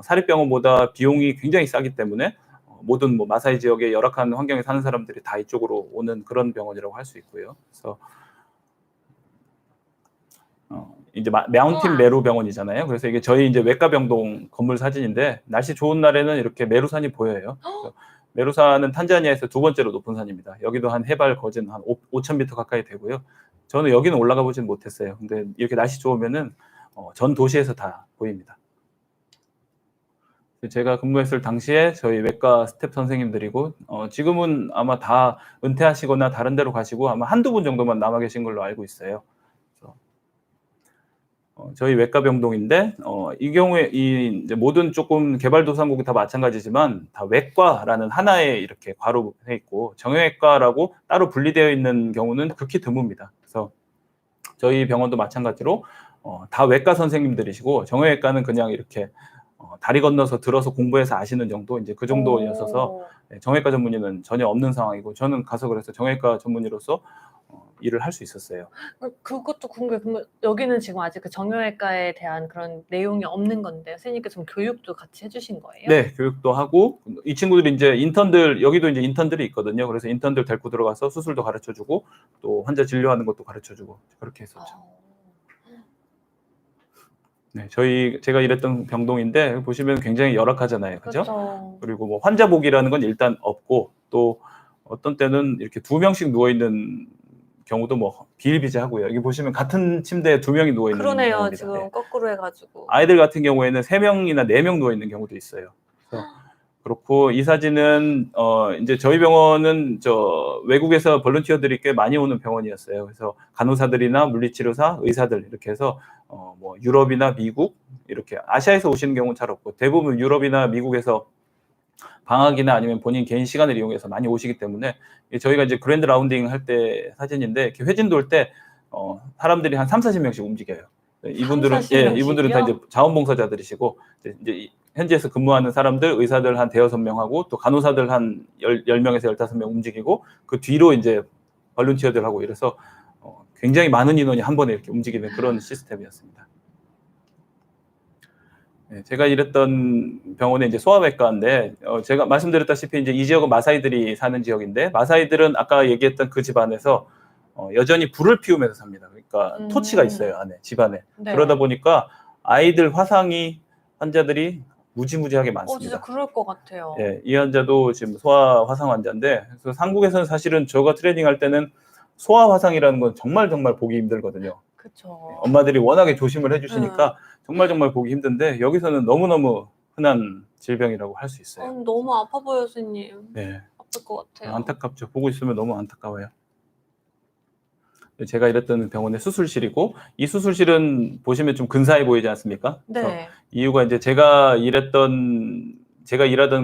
사립병원보다 비용이 굉장히 싸기 때문에 모든 뭐 마사이 지역의 열악한 환경에 사는 사람들이 다 이쪽으로 오는 그런 병원이라고 할 수 있고요. 그래서 이제 마운틴 메루 병원이잖아요. 그래서 이게 저희 이제 외과병동 건물 사진인데 날씨 좋은 날에는 이렇게 메루산이 보여요. 메루산은 탄자니아에서 2번째로 높은 산입니다. 여기도 한 해발 거진 한 5,000m 가까이 되고요. 저는 여기는 올라가 보진 못했어요. 근데 이렇게 날씨 좋으면은 전 도시에서 다 보입니다. 제가 근무했을 당시에 저희 외과 스텝 선생님들이고 지금은 아마 다 은퇴하시거나 다른 데로 가시고 아마 한두 분 정도만 남아 계신 걸로 알고 있어요. 저희 외과 병동인데 이 경우에 이제 모든 조금 개발도상국이 다 마찬가지지만 다 외과라는 하나에 이렇게 괄호해 있고 정형외과라고 따로 분리되어 있는 경우는 극히 드뭅니다. 그래서 저희 병원도 마찬가지로 다 외과 선생님들이시고 정형외과는 그냥 이렇게 다리 건너서 들어서 공부해서 아시는 정도 이제 그 정도였어서 정형외과 전문의는 전혀 없는 상황이고 저는 가서 그래서 정형외과 전문의로서 일을 할 수 있었어요. 그것도 궁금해요. 그러면 여기는 지금 아직 그 정형외과에 대한 그런 내용이 없는 건데 선생님께서 좀 교육도 같이 해주신 거예요? 네, 교육도 하고 이 친구들이 이제 인턴들 여기도 이제 인턴들이 있거든요. 그래서 인턴들 데리고 들어가서 수술도 가르쳐주고 또 환자 진료하는 것도 가르쳐주고 그렇게 했었죠. 네, 제가 일했던 병동인데 보시면 굉장히 열악하잖아요, 그죠? 그렇죠. 그리고 뭐 환자복이라는 건 일단 없고 또 어떤 때는 이렇게 2명씩 누워 있는 경우도 뭐 비일비재하고요. 여기 보시면 같은 침대에 2명이 누워 있는 그러네요. 경우입니다. 지금 네. 거꾸로 해가지고. 아이들 같은 경우에는 3명이나 4명 누워 있는 경우도 있어요. 그래서 그렇고 이 사진은 이제 저희 병원은 외국에서 볼런티어들이 꽤 많이 오는 병원이었어요. 그래서 간호사들이나 물리치료사, 의사들 이렇게 해서 뭐 유럽이나 미국 이렇게 아시아에서 오시는 경우는 잘 없고 대부분 유럽이나 미국에서 방학이나 아니면 본인 개인 시간을 이용해서 많이 오시기 때문에 저희가 이제 그랜드 라운딩 할 때 사진인데 이렇게 회진 돌 때 사람들이 한 30-40명씩 움직여요. 이분들은 30-40 이분들은 다 명씩이요? 이제 자원봉사자들이시고 이제 현지에서 근무하는 사람들, 의사들 한 5-6명하고 또 간호사들 한 10명에서 15명 움직이고 그 뒤로 이제 발룬티어들하고 이래서 굉장히 많은 인원이 한 번에 이렇게 움직이는 그런 시스템이었습니다. 네, 제가 일했던 병원에 이제 소아외과인데 제가 말씀드렸다시피 이제 이 지역은 마사이들이 사는 지역인데 마사이들은 아까 얘기했던 그 집안에서 여전히 불을 피우면서 삽니다. 그러니까 토치가 있어요 안에 집안에. 네. 그러다 보니까 아이들 화상이 환자들이 무지무지하게 많습니다. 진짜 그럴 것 같아요. 예, 이 환자도 지금 소아 화상 환자인데 그래서 한국에서는 사실은 저가 트레이닝할 때는 소아 화상이라는 건 정말 보기 힘들거든요. 그렇죠. 엄마들이 워낙에 조심을 해주시니까 정말 보기 힘든데 여기서는 너무너무 흔한 질병이라고 할 수 있어요. 너무 아파 보여요, 선생님. 네. 아플 것 같아요. 안타깝죠. 보고 있으면 너무 안타까워요. 제가 일했던 병원의 수술실이고 이 수술실은 보시면 좀 근사해 보이지 않습니까? 네. 이유가 이제 제가 일하던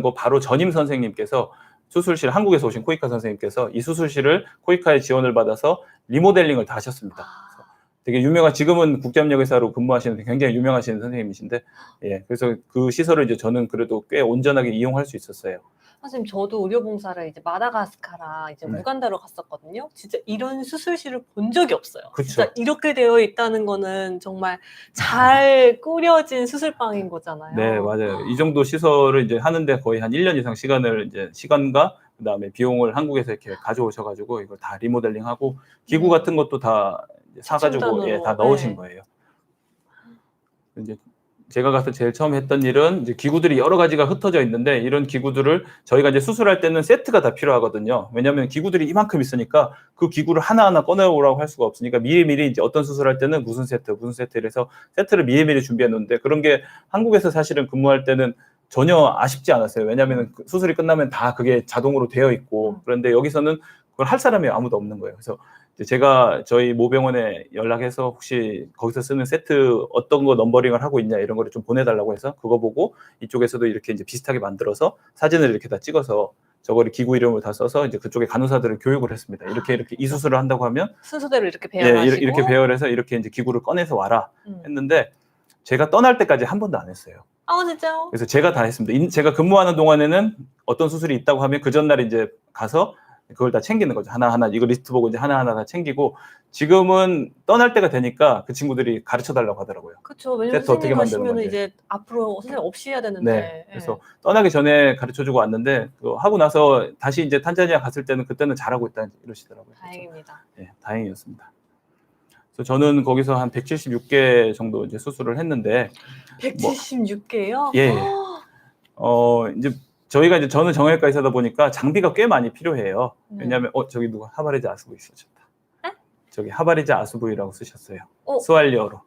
거 바로 전임 선생님께서 수술실 한국에서 오신 코이카 선생님께서 이 수술실을 코이카의 지원을 받아서 리모델링을 다 하셨습니다. 되게 유명한 지금은 국제협력의사로 근무하시는 굉장히 유명하신 선생님이신데 예, 그래서 그 시설을 이제 저는 그래도 꽤 온전하게 이용할 수 있었어요. 선생님 저도 의료봉사를 이제 마다가스카라 이제 네. 우간다로 갔었거든요. 진짜 이런 수술실을 본 적이 없어요. 그쵸. 진짜 이렇게 되어 있다는 거는 정말 잘 꾸려진 수술방인 거잖아요. 네, 맞아요. 이 정도 시설을 이제 하는데 거의 한 1년 이상 시간과 그다음에 비용을 한국에서 이렇게 가져오셔가지고 이걸 다 리모델링하고 기구 같은 것도 다 사가지고 다 넣으신 거예요. 이제 제가 가서 제일 처음 했던 일은 이제 기구들이 여러 가지가 흩어져 있는데 이런 기구들을 저희가 이제 수술할 때는 세트가 다 필요하거든요. 왜냐하면 기구들이 이만큼 있으니까 그 기구를 하나하나 꺼내오라고 할 수가 없으니까 미리미리 이제 어떤 수술할 때는 무슨 세트 이래서 세트를 미리미리 준비해 놓는데 그런 게 한국에서 사실은 근무할 때는 전혀 아쉽지 않았어요. 왜냐하면 수술이 끝나면 다 그게 자동으로 되어 있고 그런데 여기서는 그걸 할 사람이 아무도 없는 거예요. 그래서 제가 저희 모병원에 연락해서 혹시 거기서 쓰는 세트 어떤 거 넘버링을 하고 있냐 이런 거를 좀 보내달라고 해서 그거 보고 이쪽에서도 이렇게 이제 비슷하게 만들어서 사진을 이렇게 다 찍어서 저거를 기구 이름을 다 써서 이제 그쪽에 간호사들을 교육을 했습니다. 이렇게 이 수술을 한다고 하면 순서대로 이렇게 배열하시고 이렇게 배열해서 이렇게 이제 기구를 꺼내서 와라 했는데 제가 떠날 때까지 한 번도 안 했어요. 진짜요? 그래서 제가 다 했습니다. 제가 근무하는 동안에는 어떤 수술이 있다고 하면 그 전날 이제 가서 그걸 다 챙기는 거죠. 하나하나 이거 리스트 보고 이제 하나하나 다 챙기고 지금은 떠날 때가 되니까 그 친구들이 가르쳐 달라고 하더라고요. 그렇죠. 왜냐면 세트 어떻게 선생님 만드는 가시면 건지. 이제 앞으로 선생님 없이 해야 되는데. 네. 그래서 떠나기 전에 가르쳐주고 왔는데 하고 나서 다시 이제 탄자니아 갔을 때는 그때는 잘하고 있다 이러시더라고요. 다행입니다. 네, 다행이었습니다. 그래서 저는 거기서 한 176개 정도 이제 수술을 했는데 176개요? 예. 이제 저희가 이제 저는 정형외과 의사다 보니까 장비가 꽤 많이 필요해요. 왜냐하면 저기 누가 하바리자 아스부이 쓰셨다. 네? 저기 하바리자 아스부이라고 쓰셨어요. 어. 스왈리어로.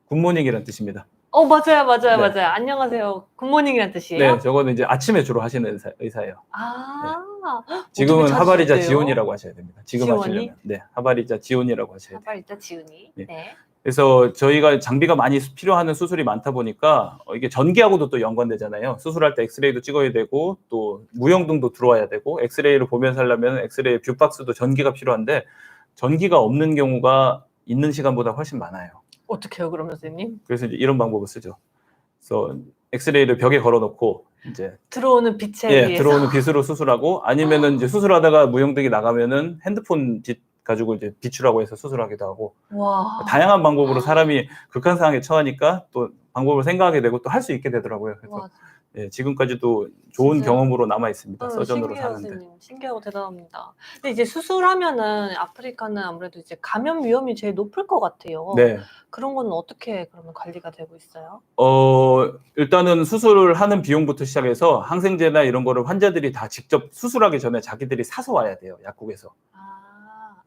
굿모닝이란 뜻입니다. 맞아요. 네. 맞아요. 안녕하세요. 굿모닝이란 뜻이에요? 네, 저거는 이제 아침에 주로 하시는 의사예요. 지금은 어떻게 하바리자 찾으셨대요? 지온이라고 하셔야 됩니다. 지금 지온이? 하시려면. 네, 하바리자 지온이라고 하셔야 돼요. 하바리자 지은이. 네. 네. 그래서 저희가 장비가 많이 필요한 수술이 많다 보니까 이게 전기하고도 또 연관되잖아요. 수술할 때 엑스레이도 찍어야 되고 또 무형등도 들어와야 되고 엑스레이를 보면서 하려면 엑스레이 뷰박스도 전기가 필요한데 전기가 없는 경우가 있는 시간보다 훨씬 많아요. 어떻게 해요, 그러면 선생님? 그래서 이제 이런 방법을 쓰죠. 그래서 엑스레이를 벽에 걸어놓고 이제 들어오는 빛에 의해서. 들어오는 빛으로 수술하고 아니면은 이제 수술하다가 무용등이 나가면은 핸드폰 빛 가지고 이제 비추라고 해서 수술하기도 하고 와. 다양한 방법으로 사람이 극한 상황에 처하니까 또 방법을 생각하게 되고 또 할 수 있게 되더라고요. 그래서 와, 지금까지도 좋은 진짜요? 경험으로 남아 있습니다. 서전으로 신기해요, 사는데. 선생님. 신기하고 대단합니다. 근데 이제 수술하면은 아프리카는 아무래도 이제 감염 위험이 제일 높을 것 같아요. 네. 그런 거는 어떻게 그러면 관리가 되고 있어요? 일단은 수술을 하는 비용부터 시작해서 항생제나 이런 거를 환자들이 다 직접 수술하기 전에 자기들이 사서 와야 돼요, 약국에서.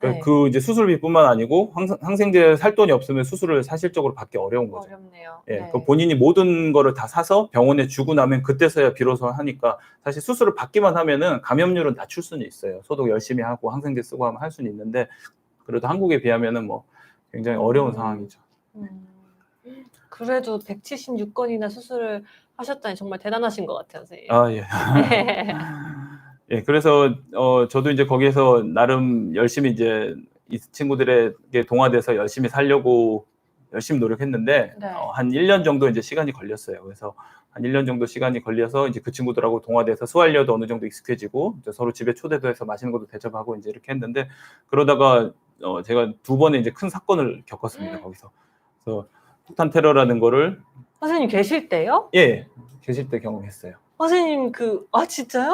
네. 그 이제 수술비뿐만 아니고 항생제 살 돈이 없으면 수술을 사실적으로 받기 어려운 거죠. 어렵네요. 그 본인이 모든 거를 다 사서 병원에 주고 나면 그때서야 비로소 하니까 사실 수술을 받기만 하면은 감염률은 낮출 수는 있어요. 소독 열심히 하고 항생제 쓰고 하면 할 수는 있는데 그래도 한국에 비하면은 뭐 굉장히 어려운 상황이죠. 그래도 176건이나 수술을 하셨다니 정말 대단하신 것 같아요, 선생님. 아, 예. 그래서 저도 이제 거기에서 나름 열심히 이제 이 친구들에게 동화돼서 열심히 살려고 열심히 노력했는데 네. 한 1년 정도 이제 시간이 걸렸어요. 그래서 한 1년 정도 시간이 걸려서 이제 그 친구들하고 동화돼서 수활료도 어느 정도 익숙해지고 이제 서로 집에 초대도 해서 맛있는 것도 대접하고 이제 이렇게 했는데 그러다가 제가 2번의 이제 큰 사건을 겪었습니다. 거기서. 그래서 폭탄 테러라는 거를 선생님 계실 때요? 계실 때 경험했어요. 선생님 진짜요?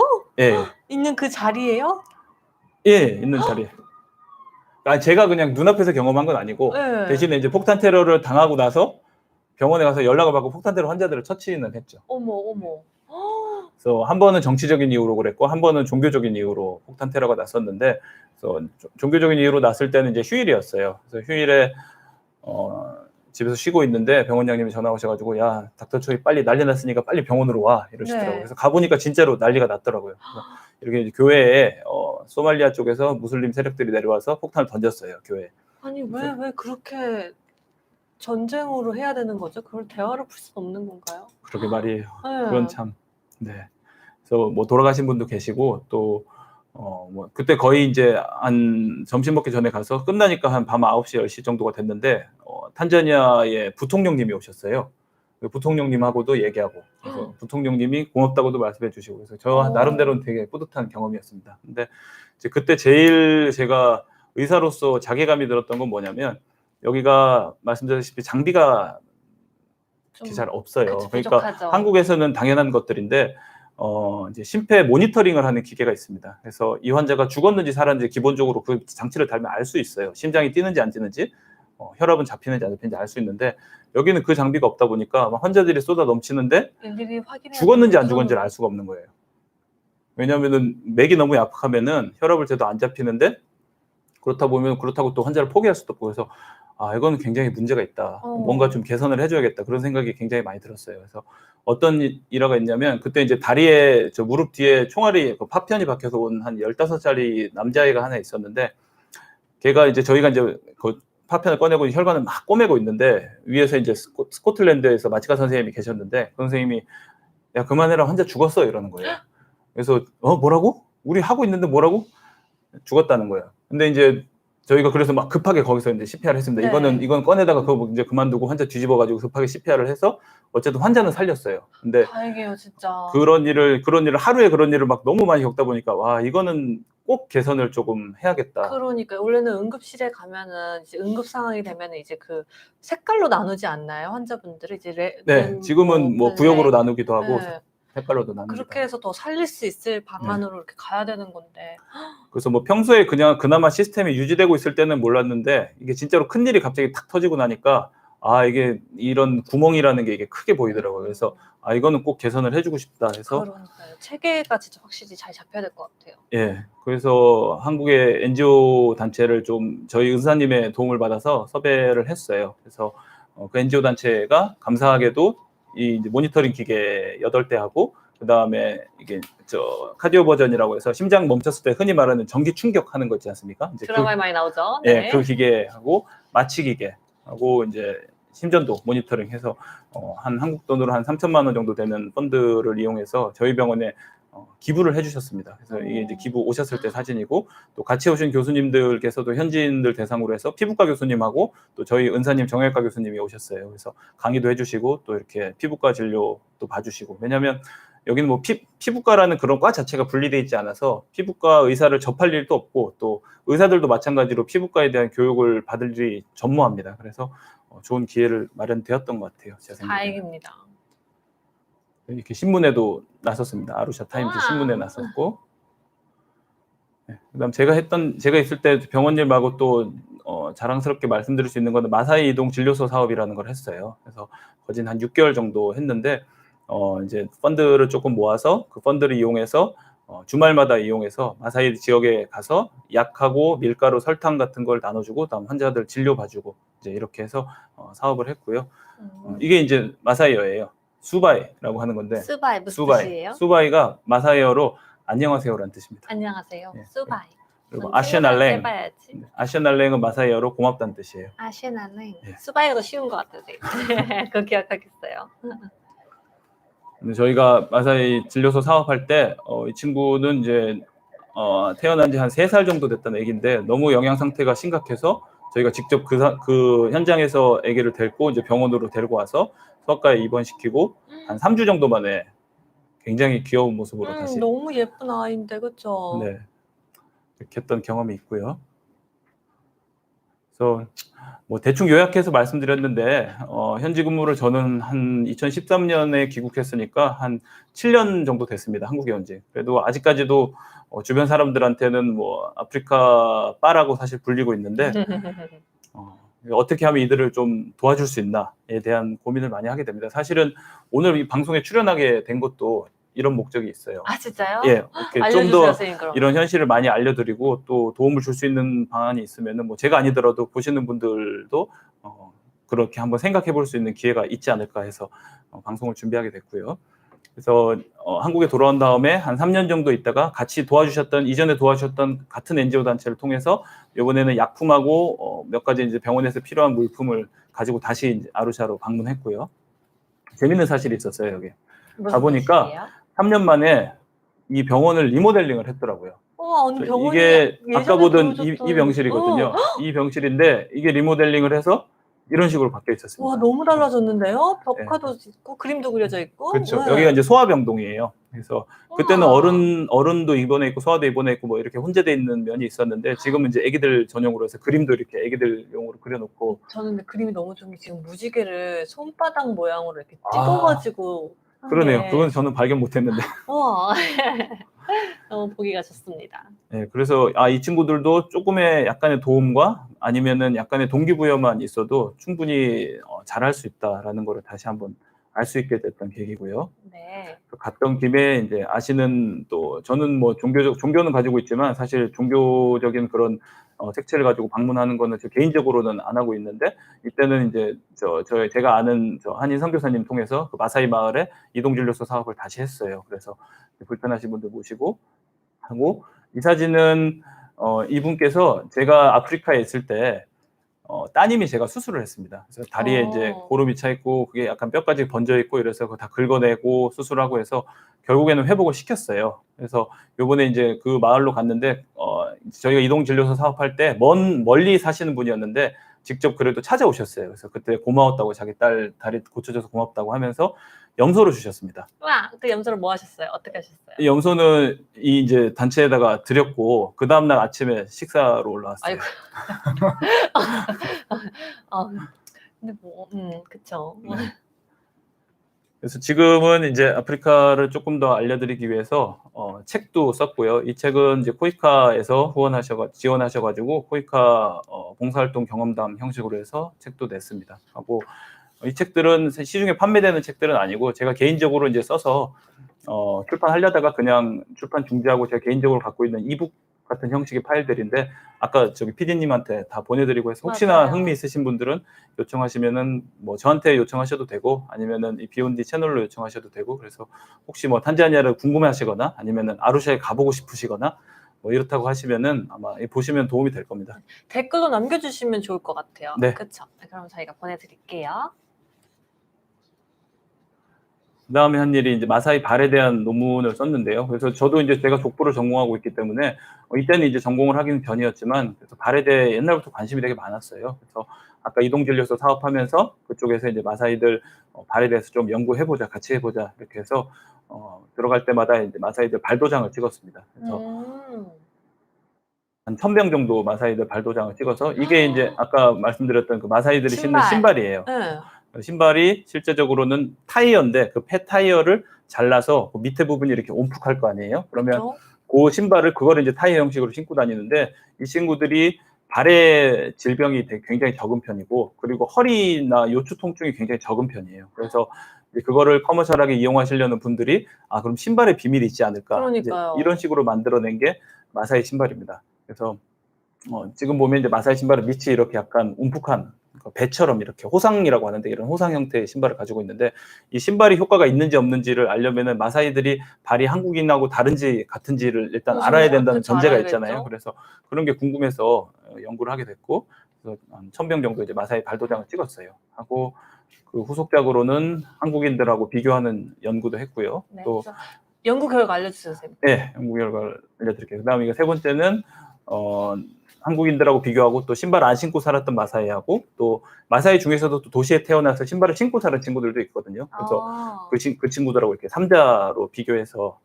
있는 그 자리예요? 있는 자리에. 제가 그냥 눈앞에서 경험한 건 아니고 네. 대신에 이제 폭탄 테러를 당하고 나서 병원에 가서 연락을 받고 폭탄 테러 환자들을 처치는 했죠. 어머. 그래서 한 번은 정치적인 이유로 그랬고 한 번은 종교적인 이유로 폭탄 테러가 났었는데 그래서 종교적인 이유로 났을 때는 이제 휴일이었어요. 그래서 휴일에 집에서 쉬고 있는데 병원장님이 전화 오셔가지고 야 닥터 초이 빨리 난리 났으니까 빨리 병원으로 와 이러시더라고요. 네. 그래서 가보니까 진짜로 난리가 났더라고요. 이렇게 교회에 소말리아 쪽에서 무슬림 세력들이 내려와서 폭탄을 던졌어요, 교회에. 아니 왜 그렇게 전쟁으로 해야 되는 거죠? 그걸 대화로 풀 수 없는 건가요? 그러게 말이에요. 네. 그건 참. 네. 그래서 뭐 돌아가신 분도 계시고 또 뭐 그때 거의 이제 한 점심 먹기 전에 가서 끝나니까 한 밤 9시, 10시 정도가 됐는데 탄자니아의 부통령님이 오셨어요. 그 부통령님하고도 얘기하고 그래서 부통령님이 고맙다고도 말씀해 주시고 그래서 저 나름대로는 되게 뿌듯한 경험이었습니다. 근데 이제 그때 제일 제가 의사로서 자괴감이 들었던 건 뭐냐면 여기가 말씀드렸다시피 장비가 잘 없어요. 그쵸, 그러니까 부족하죠. 한국에서는 당연한 것들인데 이제 심폐 모니터링을 하는 기계가 있습니다. 그래서 이 환자가 죽었는지 살았는지 기본적으로 그 장치를 달면 알 수 있어요. 심장이 뛰는지 안 뛰는지, 혈압은 잡히는지 안 잡히는지 알 수 있는데 여기는 그 장비가 없다 보니까 환자들이 쏟아 넘치는데 일일이 확인해야 죽었는지 안 되는구나. 죽었는지를 알 수가 없는 거예요. 왜냐하면은 맥이 너무 약하면은 혈압을 재도 안 잡히는데 그렇다고 또 환자를 포기할 수도 없고 그래서 이거는 굉장히 문제가 있다. 뭔가 좀 개선을 해줘야겠다. 그런 생각이 굉장히 많이 들었어요. 그래서 어떤 일화가 있냐면 그때 이제 다리에 저 무릎 뒤에 총알이 파편이 박혀서 온 한 15살짜리 남자아이가 하나 있었는데 걔가 이제 저희가 이제 그 파편을 꺼내고 혈관을 막 꼬매고 있는데 위에서 이제 스코틀랜드에서 마취과 선생님이 계셨는데 그 선생님이 야 그만해라 환자 죽었어 이러는 거예요. 그래서 뭐라고? 우리 하고 있는데 뭐라고? 죽었다는 거예요. 근데 이제 저희가 그래서 막 급하게 거기서 이제 CPR을 했습니다. 네. 이건 꺼내다가 그거 이제 그만두고 환자 뒤집어가지고 급하게 CPR을 해서 어쨌든 환자는 살렸어요. 근데 다행이에요, 진짜. 그런 일을 하루에 그런 일을 막 너무 많이 겪다 보니까 와 이거는 꼭 개선을 조금 해야겠다. 그러니까요. 원래는 응급실에 가면은 이제 응급 상황이 되면은 이제 그 색깔로 나누지 않나요? 환자분들을 이제 네, 지금은 뭐 구역으로 나누기도 하고 네. 색깔로도 나눕니다. 그렇게 해서 더 살릴 수 있을 방안으로 이렇게 가야 되는 건데. 그래서 뭐 평소에 그냥 그나마 시스템이 유지되고 있을 때는 몰랐는데 이게 진짜로 큰 일이 갑자기 탁 터지고 나니까 이게 이런 구멍이라는 게 이게 크게 보이더라고요. 그래서 이거는 꼭 개선을 해주고 싶다 해서 그러니까요. 체계가 진짜 확실히 잘 잡혀야 될 것 같아요. 그래서 한국의 NGO 단체를 좀 저희 의사님의 도움을 받아서 섭외를 했어요. 그래서 그 NGO 단체가 감사하게도 이 모니터링 기계 8대하고 그 다음에 이게 카디오 버전이라고 해서 심장 멈췄을 때 흔히 말하는 전기 충격하는 거 있지 않습니까? 이제 드라마에 많이 나오죠. 네. 그 기계하고 마취 기계하고 이제 심전도 모니터링해서 한 한국 돈으로 한 3천만 원 정도 되는 펀드를 이용해서 저희 병원에 기부를 해주셨습니다. 그래서 이게 이제 기부 오셨을 때 사진이고 또 같이 오신 교수님들께서도 현지인들 대상으로 해서 피부과 교수님하고 또 저희 은사님 정형외과 교수님이 오셨어요. 그래서 강의도 해주시고 또 이렇게 피부과 진료도 봐주시고 왜냐하면 여기는 뭐 피부과라는 그런 과 자체가 분리되어 있지 않아서 피부과 의사를 접할 일도 없고 또 의사들도 마찬가지로 피부과에 대한 교육을 받을 일이 전무합니다. 그래서 좋은 기회를 마련되었던 것 같아요. 제 생각에는. 다행입니다. 이렇게 신문에도 났었습니다. 아루샤 타임즈 우와. 신문에 났었고. 네, 그다음 제가 있을 때 병원 일 말고 또 자랑스럽게 말씀드릴 수 있는 거는 마사이 이동 진료소 사업이라는 걸 했어요. 그래서 거진 한 6개월 정도 했는데 이제 펀드를 조금 모아서 그 펀드를 이용해서 주말마다 이용해서 마사이 지역에 가서 약하고 밀가루, 설탕 같은 걸 나눠주고 다음 환자들 진료 봐주고 이제 이렇게 해서 사업을 했고요. 이게 이제 마사이어예요. 수바이라고 하는 건데 수바이 무슨 뜻이에요? 수바이가 마사이어로 안녕하세요라는 뜻입니다. 안녕하세요. 예, 수바이. 그리고 그럼 친구들한테 아시날랭 해봐야지. 아시날랭은 마사이어로 고맙다는 뜻이에요. 아시나는 예. 수바이가 더 쉬운 것 같아요. 그거 기억하겠어요. 근데 저희가 마사이 진료소 사업할 때 이 친구는 이제 태어난 지 한 3살 정도 됐던 아기인데 너무 영양 상태가 심각해서 저희가 직접 그 현장에서 아기를 데리고 이제 병원으로 데리고 와서 소아과에 입원시키고 한 3주 정도 만에 굉장히 귀여운 모습으로 다시 너무 예쁜 아이인데 그쵸? 네, 이렇게 했던 경험이 있고요. 그래서 뭐 대충 요약해서 말씀드렸는데 현지 근무를 저는 한 2013년에 귀국했으니까 한 7년 정도 됐습니다. 한국에 온 지. 그래도 아직까지도 주변 사람들한테는 뭐 아프리카 빠라고 사실 불리고 있는데 어떻게 하면 이들을 좀 도와줄 수 있나에 대한 고민을 많이 하게 됩니다. 사실은 오늘 이 방송에 출연하게 된 것도 이런 목적이 있어요. 아 진짜요? 예, 좀 알려주세요, 더 선생님, 그럼. 이런 현실을 많이 알려드리고 또 도움을 줄 수 있는 방안이 있으면은 뭐 제가 아니더라도 보시는 분들도 그렇게 한번 생각해 볼 수 있는 기회가 있지 않을까 해서 방송을 준비하게 됐고요. 그래서 한국에 돌아온 다음에 한 3년 정도 있다가 같이 이전에 도와주셨던 같은 NGO 단체를 통해서 이번에는 약품하고 몇 가지 이제 병원에서 필요한 물품을 가지고 다시 이제 아루샤로 방문했고요. 재밌는 사실이 있었어요, 여기. 가보니까 뜻이에요? 3년 만에 이 병원을 리모델링을 했더라고요. 우와, 언니 병원이 이게 아까 예전에 보던 보여줬던 이 병실이거든요. 이 병실인데 이게 리모델링을 해서 이런 식으로 바뀌어 있었습니다. 와, 너무 달라졌는데요? 벽화도 있고 그림도 그려져 있고. 그렇죠. 네. 여기가 이제 소아병동이에요. 그래서 그때는 우와. 어른도 입원해 있고 소아도 입원해 있고 뭐 이렇게 혼재돼 있는 면이 있었는데 지금은 이제 아기들 전용으로 해서 그림도 이렇게 아기들용으로 그려놓고. 저는 근데 그림이 너무 좋은 게 지금 무지개를 손바닥 모양으로 이렇게 찍어가지고 한 그러네요. 게. 그건 저는 발견 못했는데. 우와. 너무 보기가 좋습니다. 네, 그래서 이 친구들도 조금의 약간의 도움과 아니면은 약간의 동기부여만 있어도 충분히 잘할 수 있다라는 거를 다시 한번 알 수 있게 됐던 계기고요. 네. 갔던 김에 이제 아시는 또 저는 뭐 종교는 가지고 있지만 사실 종교적인 그런 색채를 가지고 방문하는 거는 저 개인적으로는 안 하고 있는데 이때는 이제 제가 아는 한인 선교사님 통해서 그 마사이 마을에 이동진료소 사업을 다시 했어요. 그래서 불편하신 분들 모시고 하고 이 사진은 이분께서 제가 아프리카에 있을 때 따님이 제가 수술을 했습니다. 그래서 다리에 이제 고름이 차 있고 그게 약간 뼈까지 번져 있고 이래서 그거 다 긁어내고 수술하고 해서 결국에는 회복을 시켰어요. 그래서 요번에 이제 그 마을로 갔는데 저희가 이동진료소 사업할 때 멀리 사시는 분이었는데 직접 그래도 찾아오셨어요. 그래서 그때 고마웠다고 자기 딸 다리 고쳐줘서 고맙다고 하면서 염소를 주셨습니다. 와, 그 염소를 뭐 하셨어요? 어떻게 하셨어요? 이 염소는 이제 단체에다가 드렸고 그 다음날 아침에 식사로 올라왔어요. 아이고. 근데 뭐, 그쵸. 네. 그래서 지금은 이제 아프리카를 조금 더 알려드리기 위해서 책도 썼고요. 이 책은 이제 코이카에서 지원하셔가지고 코이카 봉사활동 경험담 형식으로 해서 책도 냈습니다. 하고 이 책들은 시중에 판매되는 책들은 아니고 제가 개인적으로 이제 써서 출판하려다가 그냥 출판 중지하고 제가 개인적으로 갖고 있는 이북 같은 형식의 파일들인데 아까 저기 PD님한테 다 보내드리고 해서 혹시나 맞아요. 흥미 있으신 분들은 요청하시면은 뭐 저한테 요청하셔도 되고 아니면은 이 비욘디 채널로 요청하셔도 되고 그래서 혹시 뭐 탄자니아를 궁금해하시거나 아니면은 아루샤에 가보고 싶으시거나 뭐 이렇다고 하시면은 아마 보시면 도움이 될 겁니다. 댓글로 남겨주시면 좋을 것 같아요. 네. 그쵸? 그럼 저희가 보내드릴게요. 그다음에 한 일이 이제 마사이 발에 대한 논문을 썼는데요. 그래서 저도 이제 제가 족보를 전공하고 있기 때문에 이때는 이제 전공을 하기는 전이었지만 그래서 발에 대해 옛날부터 관심이 되게 많았어요. 그래서 아까 이동진료소 사업하면서 그쪽에서 이제 마사이들 발에 대해서 좀 연구해보자, 같이 해보자 이렇게 해서 들어갈 때마다 이제 마사이들 발도장을 찍었습니다. 그래서 한 1,000병 정도 마사이들 발도장을 찍어서 이게 이제 아까 말씀드렸던 그 마사이들이 신는 신발이에요. 네. 신발이 실제적으로는 타이어인데 그 폐 타이어를 잘라서 그 밑에 부분이 이렇게 움푹할 거 아니에요. 그러면 그렇죠? 그 신발을 그거를 이제 타이어 형식으로 신고 다니는데 이 친구들이 발의 질병이 굉장히 적은 편이고 그리고 허리나 요추 통증이 굉장히 적은 편이에요. 그래서 이제 그거를 커머셜하게 이용하시려는 분들이 그럼 신발에 비밀이 있지 않을까. 그러니까요. 이제 이런 식으로 만들어낸 게 마사이 신발입니다. 그래서 지금 보면 이제 마사이 신발은 밑이 이렇게 약간 움푹한 배처럼 이렇게 호상이라고 하는데 이런 호상 형태의 신발을 가지고 있는데 이 신발이 효과가 있는지 없는지를 알려면은 마사이들이 발이 한국인하고 다른지 같은지를 일단 알아야 된다는 그렇죠, 전제가 알아야겠죠. 있잖아요. 그래서 그런 게 궁금해서 연구를 하게 됐고 그래서 한 1,000병 정도 이제 마사이 발도장을 찍었어요. 하고 그 후속작으로는 한국인들하고 비교하는 연구도 했고요. 네. 또 연구 결과 알려주세요, 선생님. 네, 연구 결과를 알려드릴게요. 그다음에 이거 세 번째는 한국인들하고 비교하고 또 신발 안 신고 살았던 마사이하고 또 마사이 중에서도 또 도시에 태어나서 신발을 신고 사는 친구들도 있거든요. 그래서 그 친구들하고 이렇게 3자로 비교해서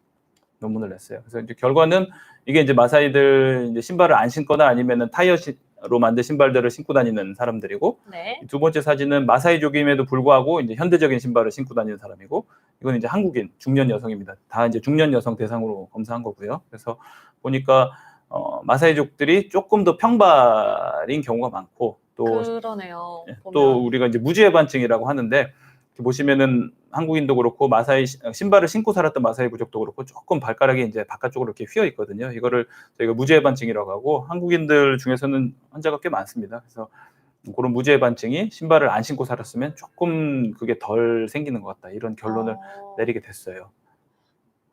논문을 냈어요. 그래서 이제 결과는 이게 이제 마사이들 이제 신발을 안 신거나 아니면은 타이어로 만든 신발들을 신고 다니는 사람들이고 네. 두 번째 사진은 마사이족임에도 불구하고 이제 현대적인 신발을 신고 다니는 사람이고 이건 이제 한국인 중년 여성입니다. 다 이제 중년 여성 대상으로 검사한 거고요. 그래서 보니까 마사이족들이 조금 더 평발인 경우가 많고 그러네요. 또 우리가 이제 무지해반증이라고 하는데 보시면은 한국인도 그렇고 마사이 신발을 신고 살았던 마사이 부족도 그렇고 조금 발가락이 이제 바깥쪽으로 이렇게 휘어 있거든요. 이거를 저희가 무지해반증이라고 하고 한국인들 중에서는 환자가 꽤 많습니다. 그래서 그런 무지해반증이 신발을 안 신고 살았으면 조금 그게 덜 생기는 것 같다 이런 결론을 내리게 됐어요.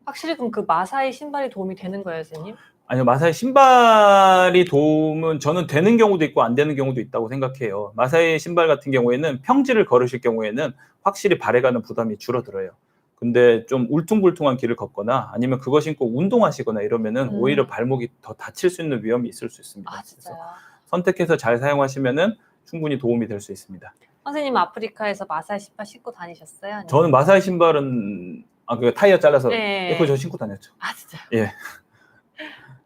확실히 그럼 그 마사이 신발이 도움이 되는 거예요, 선생님? 아니요, 마사이 신발이 도움은 저는 되는 경우도 있고 안 되는 경우도 있다고 생각해요. 마사이 신발 같은 경우에는 평지를 걸으실 경우에는 확실히 발에 가는 부담이 줄어들어요. 근데 좀 울퉁불퉁한 길을 걷거나 아니면 그거 신고 운동하시거나 이러면은 오히려 발목이 더 다칠 수 있는 위험이 있을 수 있습니다. 진짜요? 그래서 선택해서 잘 사용하시면은 충분히 도움이 될 수 있습니다. 선생님 아프리카에서 마사이 신발 신고 다니셨어요? 아니면? 저는 마사이 신발은 그 타이어 잘라서 그거 저 신고 다녔죠. 진짜요? 예.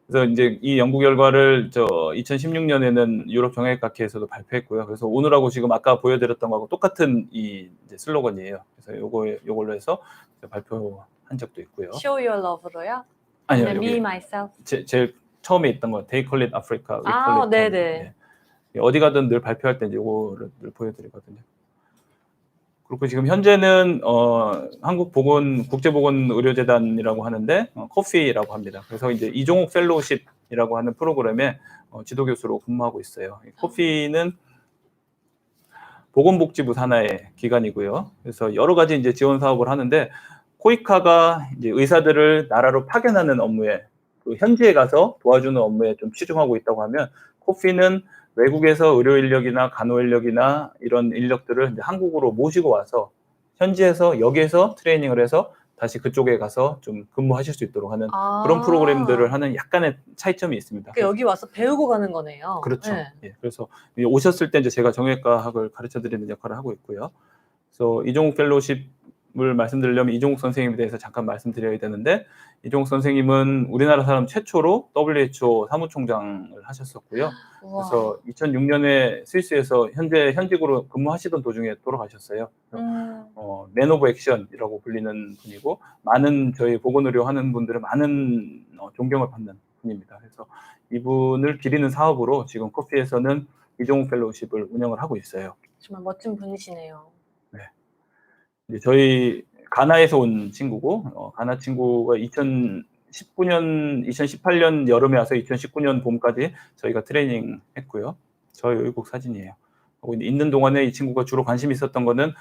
그래서 이제 이 연구 결과를 2016년에는 유럽 정형외과학회에서도 발표했고요. 그래서 오늘하고 지금 아까 보여드렸던 거하고 똑같은 이 이제 슬로건이에요. 그래서 요걸로 해서 발표한 적도 있고요. Show your love로요? 아니요, Me, 여기 myself. 제일 처음에 있던 거 They call it Africa. We call it 네네. Home. 예. 어디 가든 늘 발표할 때 이제 요거를 늘 보여드리거든요. 그리고 지금 현재는 국제보건의료재단이라고 하는데 코피라고 합니다. 그래서 이제 이종욱 펠로우십이라고 하는 프로그램에 지도교수로 근무하고 있어요. 코피는 보건복지부 산하의 기관이고요. 그래서 여러 가지 이제 지원 사업을 하는데 코이카가 이제 의사들을 나라로 파견하는 업무에 그 현지에 가서 도와주는 업무에 좀 치중하고 있다고 하면 코피는 외국에서 의료 인력이나 간호 인력이나 이런 인력들을 이제 한국으로 모시고 와서 현지에서 여기에서 트레이닝을 해서 다시 그쪽에 가서 좀 근무하실 수 있도록 하는 그런 프로그램들을 하는 약간의 차이점이 있습니다. 그러니까 여기 와서 배우고 가는 거네요. 그렇죠. 네. 예, 그래서 오셨을 때 이제 제가 정형외과학을 가르쳐드리는 역할을 하고 있고요. 그래서 이종욱 펠로우십을 말씀드리려면 이종욱 선생님에 대해서 잠깐 말씀드려야 되는데 이종욱 선생님은 우리나라 사람 최초로 WHO 사무총장을 하셨었고요. 그래서 2006년에 스위스에서 현직으로 근무하시던 도중에 돌아가셨어요. 맨 오브 액션이라고 불리는 분이고 많은 저희 보건의료 하는 분들은 많은 존경을 받는 분입니다. 그래서 이분을 기리는 사업으로 지금 코피에서는 이종욱 펠로우십을 운영을 하고 있어요. 정말 멋진 분이시네요. 네. 이제 저희 가나에서 온 친구고 가나 친구가 2018년 여름에 와서 2019년 봄까지 저희가 트레이닝 했고요. 저희 의국 사진이에요. 하고 있는 동안에 이 친구가 주로 관심이 있었던 거는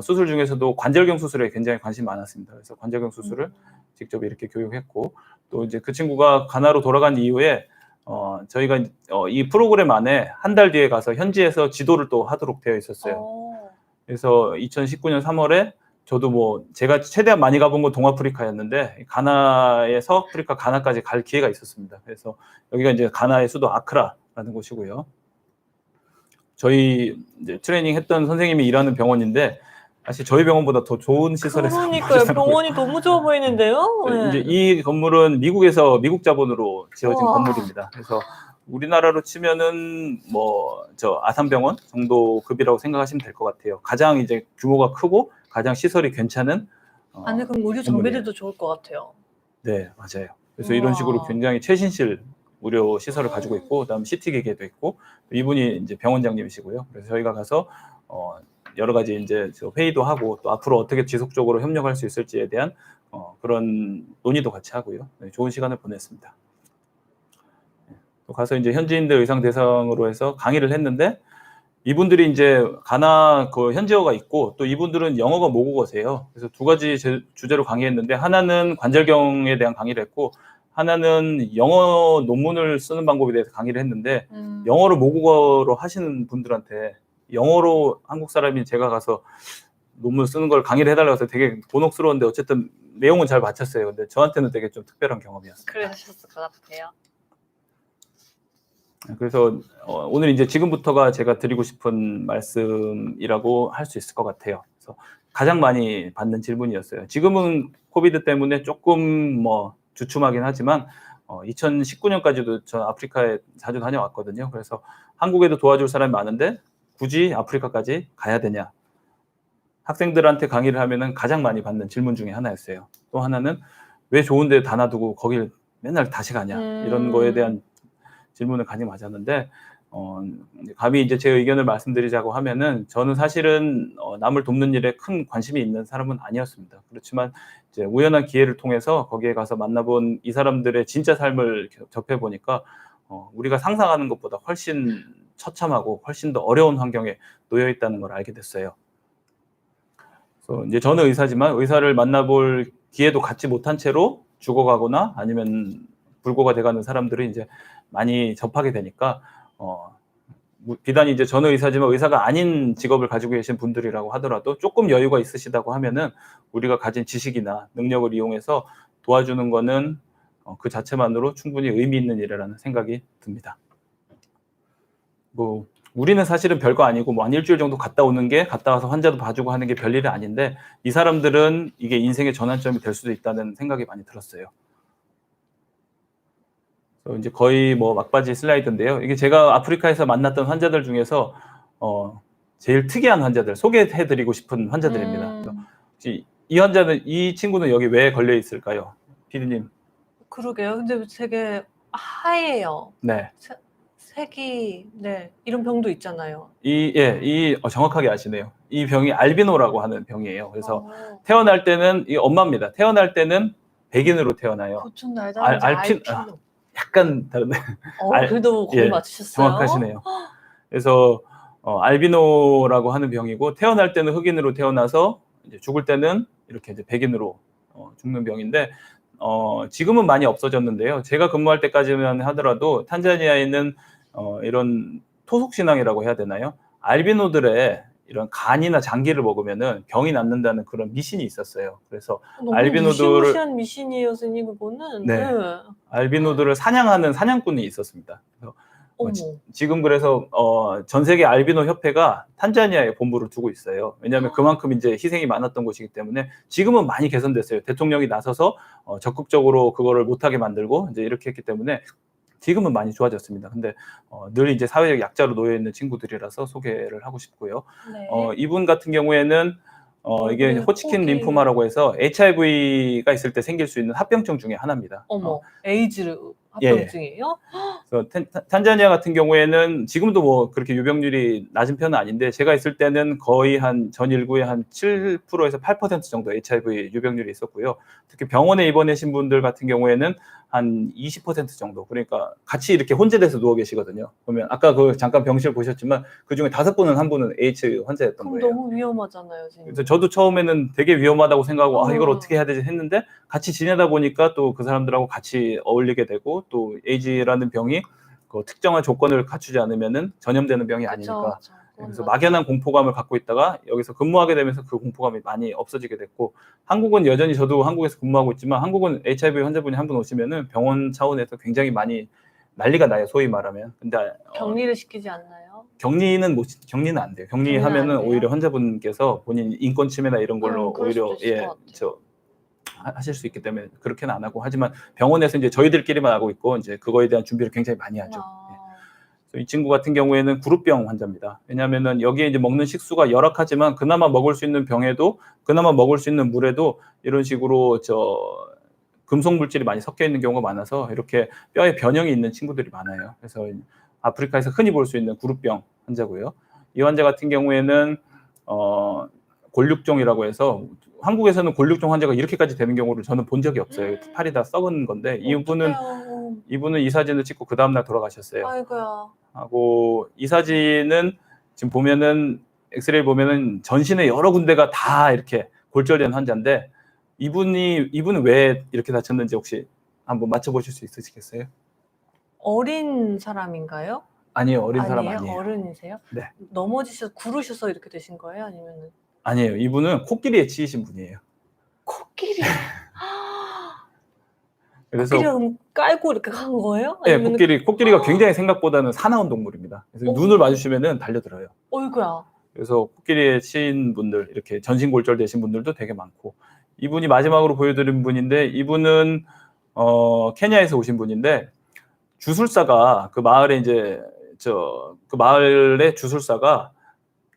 수술 중에서도 관절경 수술에 굉장히 관심이 많았습니다. 그래서 관절경 수술을 직접 이렇게 교육했고 또 이제 그 친구가 가나로 돌아간 이후에 저희가 이 프로그램 안에 한 달 뒤에 가서 현지에서 지도를 또 하도록 되어 있었어요. 그래서 2019년 3월에 저도 뭐 제가 최대한 많이 가본 건 동아프리카였는데 가나의 서아프리카 가나까지 갈 기회가 있었습니다. 그래서 여기가 이제 가나의 수도 아크라라는 곳이고요. 저희 이제 트레이닝 했던 선생님이 일하는 병원인데 사실 저희 병원보다 더 좋은 시설에서 그러니까요. 병원이 너무 좋아 보이는데요. 네. 이제 이 건물은 미국에서 미국 자본으로 지어진 우와. 건물입니다. 그래서 우리나라로 치면은 뭐 저 아산병원 정도 급이라고 생각하시면 될 것 같아요. 가장 이제 규모가 크고 가장 시설이 괜찮은 아니 그럼 의료 장비들도 좋을 것 같아요. 네, 맞아요. 그래서 우와. 이런 식으로 굉장히 최신실 의료 시설을 가지고 있고, 그다음 CT 기계도 있고, 이분이 이제 병원장님이시고요. 그래서 저희가 가서 여러 가지 이제 회의도 하고 또 앞으로 어떻게 지속적으로 협력할 수 있을지에 대한 그런 논의도 같이 하고요. 네, 좋은 시간을 보냈습니다. 또 가서 이제 현지인들 의상 대상으로 해서 강의를 했는데 이분들이 이제 가나 그 현지어가 있고 또 이분들은 영어가 모국어세요. 그래서 두 가지 주제로 강의했는데 하나는 관절경에 대한 강의를 했고 하나는 영어 논문을 쓰는 방법에 대해서 강의를 했는데 영어를 모국어로 하시는 분들한테 영어로 한국 사람인 제가 가서 논문 쓰는 걸 강의를 해달라고 해서 되게 곤혹스러운데 어쨌든 내용은 잘 맞췄어요. 근데 저한테는 되게 좀 특별한 경험이었어요. 그러셨을 것 같아요. 그래서 오늘 이제 지금부터가 제가 드리고 싶은 말씀이라고 할 수 있을 것 같아요. 그래서 가장 많이 받는 질문이었어요. 지금은 코비드 때문에 조금 뭐 주춤하긴 하지만 2019년까지도 저 아프리카에 자주 다녀왔거든요. 그래서 한국에도 도와줄 사람이 많은데 굳이 아프리카까지 가야 되냐? 학생들한테 강의를 하면은 가장 많이 받는 질문 중에 하나였어요. 또 하나는 왜 좋은 데 다 놔두고 거길 맨날 다시 가냐? 이런 거에 대한 질문을 많이 맞았는데 감히 이제 제 의견을 말씀드리자고 하면은 저는 사실은 남을 돕는 일에 큰 관심이 있는 사람은 아니었습니다. 그렇지만 이제 우연한 기회를 통해서 거기에 가서 만나본 이 사람들의 진짜 삶을 접해 보니까 우리가 상상하는 것보다 훨씬 처참하고 훨씬 더 어려운 환경에 놓여 있다는 걸 알게 됐어요. 그래서 이제 저는 의사지만 의사를 만나볼 기회도 갖지 못한 채로 죽어가거나 아니면 불구가 돼가는 사람들이 이제 많이 접하게 되니까 비단 이제 저는 의사지만 의사가 아닌 직업을 가지고 계신 분들이라고 하더라도 조금 여유가 있으시다고 하면은 우리가 가진 지식이나 능력을 이용해서 도와주는 거는 그 자체만으로 충분히 의미 있는 일이라는 생각이 듭니다. 뭐 우리는 사실은 별거 아니고 뭐 한 일주일 정도 갔다 오는 게 갔다 와서 환자도 봐주고 하는 게 별일이 아닌데 이 사람들은 이게 인생의 전환점이 될 수도 있다는 생각이 많이 들었어요. 이제 거의 뭐 막바지 슬라이드인데요. 이게 제가 아프리카에서 만났던 환자들 중에서 제일 특이한 환자들 소개해드리고 싶은 환자들입니다. 이 환자는 이 친구는 여기 왜 걸려 있을까요, 피디님? 그러게요. 근데 되게 하얘요. 네. 색이 네 이런 병도 있잖아요. 정확하게 아시네요. 이 병이 알비노라고 하는 병이에요. 그래서 태어날 때는 이 엄마입니다. 태어날 때는 백인으로 태어나요. 고춘 날다람쥐 알피노. 약간 다른데. 그래도 거의 맞추셨어요. 정확하시네요. 그래서 알비노라고 하는 병이고 태어날 때는 흑인으로 태어나서 이제 죽을 때는 이렇게 이제 백인으로 죽는 병인데 지금은 많이 없어졌는데요. 제가 근무할 때까지만 하더라도 탄자니아에는 이런 토속 신앙이라고 해야 되나요? 알비노들의 이런 간이나 장기를 먹으면은 병이 낫는다는 그런 미신이 있었어요. 그래서 너무 알비노들을 무시무시한 미신이에요, 선생님 그거는. 네. 알비노들을 사냥하는 사냥꾼이 있었습니다. 그래서 지금 그래서 전 세계 알비노 협회가 탄자니아에 본부를 두고 있어요. 왜냐하면 그만큼 이제 희생이 많았던 곳이기 때문에 지금은 많이 개선됐어요. 대통령이 나서서 적극적으로 그거를 못하게 만들고 이제 이렇게 했기 때문에 지금은 많이 좋아졌습니다. 근데 늘 이제 사회적 약자로 놓여 있는 친구들이라서 소개를 하고 싶고요. 네. 이분 같은 경우에는 이게 호치킨 림포마라고 해서 HIV가 있을 때 생길 수 있는 합병증 중에 하나입니다. 에이즈 합병증이에요? 그래서 탄자니아 같은 경우에는 지금도 뭐 그렇게 유병률이 낮은 편은 아닌데 제가 있을 때는 거의 한 전일구의 한 7%에서 8% 정도 HIV 유병률이 있었고요. 특히 병원에 입원하신 분들 같은 경우에는 한 20% 정도. 그러니까 같이 이렇게 혼재돼서 누워 계시거든요. 그러면 아까 그 잠깐 병실 보셨지만 그 중에 5분은 한 분은 H 환자였던 거예요. 너무 위험하잖아요, 지금. 그래서 저도 처음에는 되게 위험하다고 생각하고 이걸 어떻게 해야 되지 했는데 같이 지내다 보니까 또 그 사람들하고 같이 어울리게 되고 또 에이즈라는 병이 그 특정한 조건을 갖추지 않으면은 전염되는 병이 아니니까 그래서 맞아요. 막연한 공포감을 갖고 있다가 여기서 근무하게 되면서 그 공포감이 많이 없어지게 됐고, 한국은 여전히 저도 한국에서 근무하고 있지만 한국은 HIV 환자분이 한 분 오시면은 병원 차원에서 굉장히 많이 난리가 나요, 소위 말하면. 근데 격리를 시키지 않나요? 격리는 안 돼요. 격리하면은 안 돼요? 오히려 환자분께서 본인 인권 침해나 이런 걸로 그럴 수도 오히려 있을 것 같아요. 하실 수 있기 때문에 그렇게는 안 하고, 하지만 병원에서 이제 저희들끼리만 하고 있고 이제 그거에 대한 준비를 굉장히 많이 하죠. 이 친구 같은 경우에는 그룹병 환자입니다. 왜냐하면은 여기에 이제 먹는 식수가 열악하지만 그나마 먹을 수 있는 병에도, 그나마 먹을 수 있는 물에도 이런 식으로 금속 물질이 많이 섞여 있는 경우가 많아서 이렇게 뼈에 변형이 있는 친구들이 많아요. 그래서 아프리카에서 흔히 볼 수 있는 그룹병 환자고요. 이 환자 같은 경우에는 골육종이라고 해서, 한국에서는 골육종 환자가 이렇게까지 되는 경우를 저는 본 적이 없어요. 팔이 다 썩은 건데 이분은 이 사진을 찍고 그 다음날 돌아가셨어요. 아이고야. 하고, 이 사진은 지금 보면은 엑스레이 보면은 전신에 여러 군데가 다 이렇게 골절된 환자인데, 이분은 왜 이렇게 다쳤는지 혹시 한번 맞춰보실 수 있으시겠어요? 어린 사람인가요? 아니에요, 어린 사람 아니에요. 어른이세요? 네. 넘어지셔서 구르셔서 이렇게 되신 거예요? 아니면 아니에요. 이분은 코끼리에 치이신 분이에요. 코끼리? 그래서 코끼리를 깔고 이렇게 간 거예요? 네, 아니면 코끼리가 굉장히 생각보다는 사나운 동물입니다. 그래서 눈을 마주치면은 달려들어요. 어이구야. 그래서 코끼리에 치인 분들, 이렇게 전신 골절 되신 분들도 되게 많고, 이분이 마지막으로 보여드린 분인데, 이분은 케냐에서 오신 분인데, 주술사가 그 마을에 이제 그 마을의 주술사가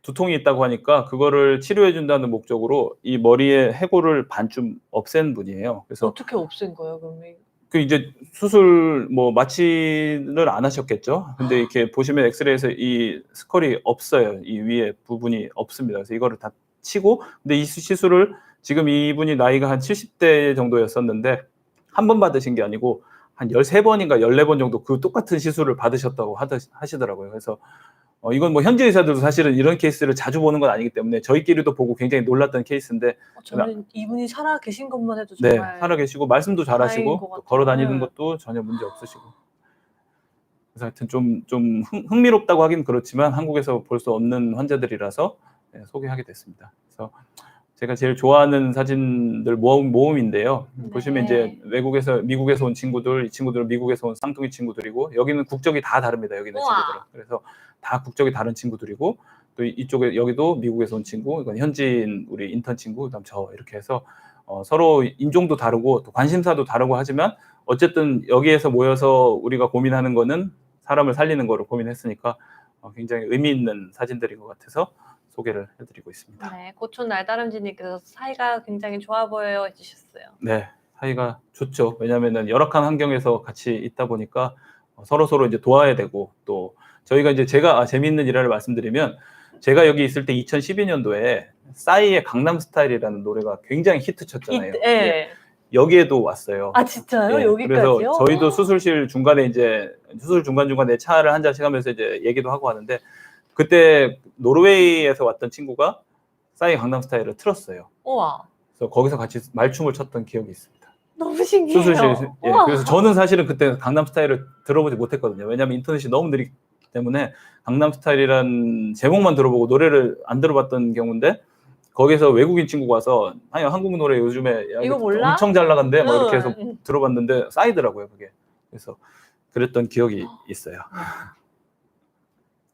두통이 있다고 하니까 그거를 치료해 준다는 목적으로 이 머리에 해골을 반쯤 없앤 분이에요. 그래서 어떻게 없앤 거예요, 그러면? 그 이제 수술 마취를 안 하셨겠죠. 근데 이렇게 보시면 엑스레이에서 이 스컬이 없어요. 이 위에 부분이 없습니다. 그래서 이거를 다 치고, 근데 이 시술을 지금 이분이 나이가 한 70대 정도였었는데 한 번 받으신 게 아니고 한 13번인가 14번 정도 그 똑같은 시술을 받으셨다고 하시더라고요. 그래서 이건 현지 의사들도 사실은 이런 케이스를 자주 보는 건 아니기 때문에 저희끼리도 보고 굉장히 놀랐던 케이스인데, 저는 이분이 살아 계신 것만 해도 네, 정말 살아 계시고 말씀도 다행인 잘하시고 것 같아요. 걸어 다니는 것도 전혀 문제 없으시고. 그래서 하여튼 좀 흥미롭다고 하긴 그렇지만 한국에서 볼 수 없는 환자들이라서 소개하게 됐습니다. 그래서 제가 제일 좋아하는 사진들 모음인데요. 보시면 이제 미국에서 온 친구들, 이 친구들은 미국에서 온 쌍둥이 친구들이고, 여기는 국적이 다 다릅니다. 여기 있는 친구들은. 그래서 다 국적이 다른 친구들이고, 또 이쪽에 여기도 미국에서 온 친구, 이건 현지인 우리 인턴 친구, 그다음 저, 이렇게 해서 서로 인종도 다르고 또 관심사도 다르고 하지만 어쨌든 여기에서 모여서 우리가 고민하는 거는 사람을 살리는 거로 고민했으니까 굉장히 의미 있는 사진들인 것 같아서 소개를 해드리고 있습니다. 네, 고촌 날다람쥐님께서 사이가 굉장히 좋아 보여요 해주셨어요. 네, 사이가 좋죠. 왜냐하면 열악한 환경에서 같이 있다 보니까 서로 이제 도와야 되고, 또 저희가 이제 제가 재미있는 일화를 말씀드리면, 제가 여기 있을 때 2012년도에 싸이의 강남스타일이라는 노래가 굉장히 히트 쳤잖아요. 여기에도 왔어요. 아, 진짜요? 예, 여기까지요? 그래서 저희도 수술 중간중간에 차를 한 잔씩 하면서 이제 얘기도 하고 하는데, 그때 노르웨이에서 왔던 친구가 싸이 강남스타일을 틀었어요. 우와. 그래서 거기서 같이 말춤을 췄던 기억이 있습니다. 너무 신기해요. 수술실. 예, 그래서 저는 사실은 그때 강남스타일을 들어보지 못했거든요. 왜냐하면 인터넷이 너무 느리기 때문에 강남스타일이란 제목만 들어보고 노래를 안 들어봤던 경우인데, 거기서 외국인 친구가 와서 아니 한국 노래 요즘에 이거 몰라? 엄청 잘 나간대 뭐 이렇게 해서 들어봤는데 싸이더라고요 그게. 그래서 그랬던 기억이 있어요.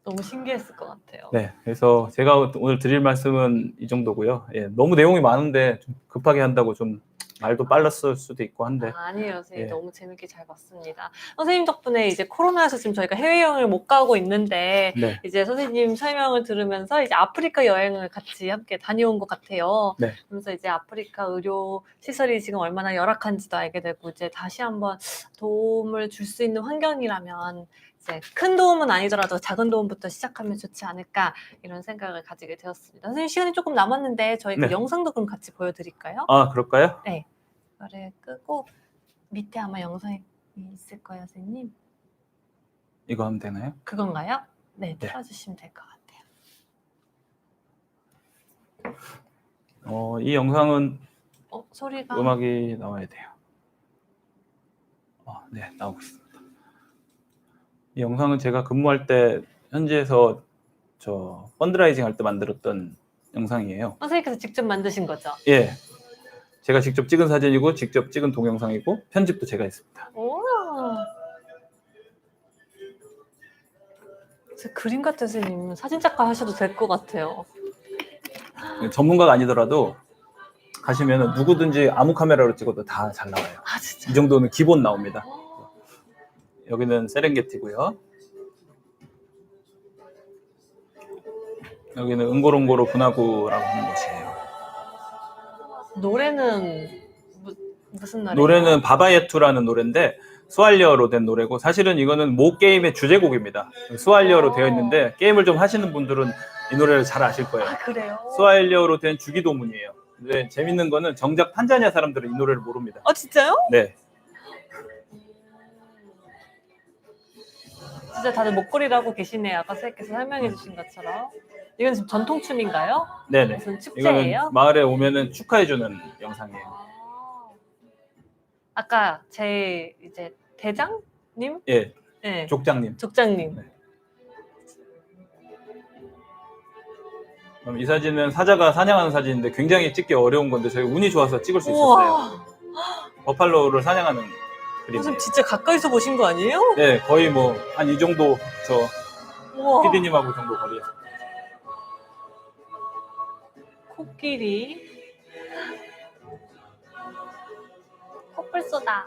너무 신기했을 것 같아요. 네, 그래서 제가 오늘 드릴 말씀은 이 정도고요. 예, 너무 내용이 많은데 좀 급하게 한다고 좀 말도 빨랐을 수도 있고 한데. 아니에요, 선생님. 너무 재밌게 잘 봤습니다. 선생님 덕분에 이제 코로나에서 지금 저희가 해외여행을 못 가고 있는데, 이제 선생님 설명을 들으면서 이제 아프리카 여행을 같이 함께 다녀온 것 같아요. 그래서 이제 아프리카 의료 시설이 지금 얼마나 열악한지도 알게 되고, 이제 다시 한번 도움을 줄 수 있는 환경이라면 이제 큰 도움은 아니더라도 작은 도움부터 시작하면 좋지 않을까, 이런 생각을 가지게 되었습니다. 선생님, 시간이 조금 남았는데 저희 그 영상도 그럼 같이 보여드릴까요? 아, 그럴까요? 네. 이거를 끄고 밑에 아마 영상이 있을 거예요, 선생님. 이거 하면 되나요? 그건가요? 네, 틀어주시면 될 것 같아요. 이 영상은 소리가 음악이 나와야 돼요. 네, 나오고 있습니다. 이 영상은 제가 근무할 때 현지에서 저 펀드라이징 할 때 만들었던 영상이에요. 선생님께서 직접 만드신 거죠? 예, 제가 직접 찍은 사진이고 직접 찍은 동영상이고 편집도 제가 했습니다. 오. 진짜 그림 같은 선생님 사진작가 하셔도 될 것 같아요. 전문가가 아니더라도 가시면 누구든지 아무 카메라로 찍어도 다 잘 나와요. 아 진짜. 이 정도는 기본 나옵니다. 여기는 세렝게티고요. 여기는 응고롱고로 분화구라고 하는 곳이에요. 노래는 무슨 노래? 노래는 바바예투라는 노래인데 스왈리어로 된 노래고 사실은 이거는 모 게임의 주제곡입니다. 스왈리어로 되어 있는데 게임을 좀 하시는 분들은 이 노래를 잘 아실 거예요. 아 그래요? 스왈리어로 된 주기도문이에요. 근데 재밌는 거는 정작 탄자니아 사람들은 이 노래를 모릅니다. 아 진짜요? 네. 진짜 다들 목걸이를 하고 계시네요. 아까 선생님께서 설명해 주신 것처럼. 이건 지금 전통춤인가요? 네네. 무슨 이거는 축제예요? 마을에 오면은 축하해주는 영상이에요. 아. 아까 제 이제 대장님? 예, 네. 족장님. 족장님. 네. 그럼 이 사진은 사자가 사냥하는 사진인데 굉장히 찍기 어려운 건데 저희 운이 좋아서 찍을 수 있었어요. 우와. 버팔로를 사냥하는 그림이에요. 선생님 진짜 가까이서 보신 거 아니에요? 네, 거의 뭐 한 이 정도 저 우와. PD님하고 정도 거리에. 코끼리. 코뿔소다.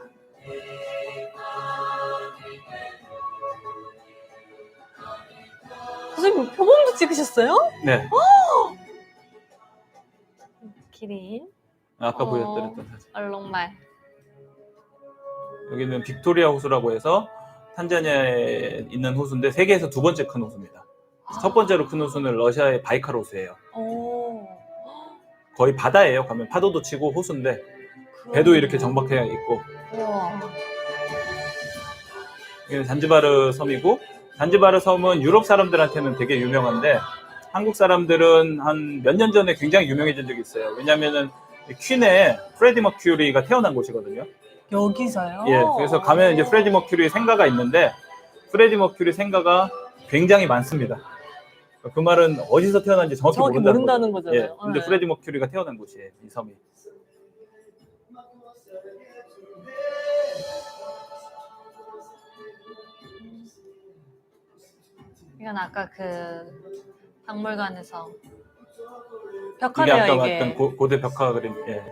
선생님 표범도 찍으셨어요? 네, 기린. 아까 보여드렸던 사진. 얼룩말. 여기는 빅토리아 호수라고 해서 탄자니아에 있는 호수인데 세계에서 두 번째 큰 호수입니다. 첫 번째로 큰 호수는 러시아의 바이칼 호수예요. 오. 거의 바다예요. 가면 파도도 치고 호수인데 배도 이렇게 정박해 있고. 우와. 여기는 잔지바르 섬이고 잔지바르 섬은 유럽 사람들한테는 되게 유명한데 한국 사람들은 한 몇 년 전에 굉장히 유명해진 적이 있어요. 왜냐면은 퀸의 프레디 머큐리가 태어난 곳이거든요. 여기서요? 예, 그래서 가면 이제 프레디 머큐리 생가가 있는데 프레디 머큐리 생가가 굉장히 많습니다. 그 말은 어디서 태어난지 정확히 모른다는 거죠. 거잖아요. 예, 근데 네. 프레디 머큐리가 태어난 곳이에요, 이 섬이. 이건 아까 그 박물관에서 이게 벽화네요 아까 이게. 봤던 고대 벽화 그림. 예.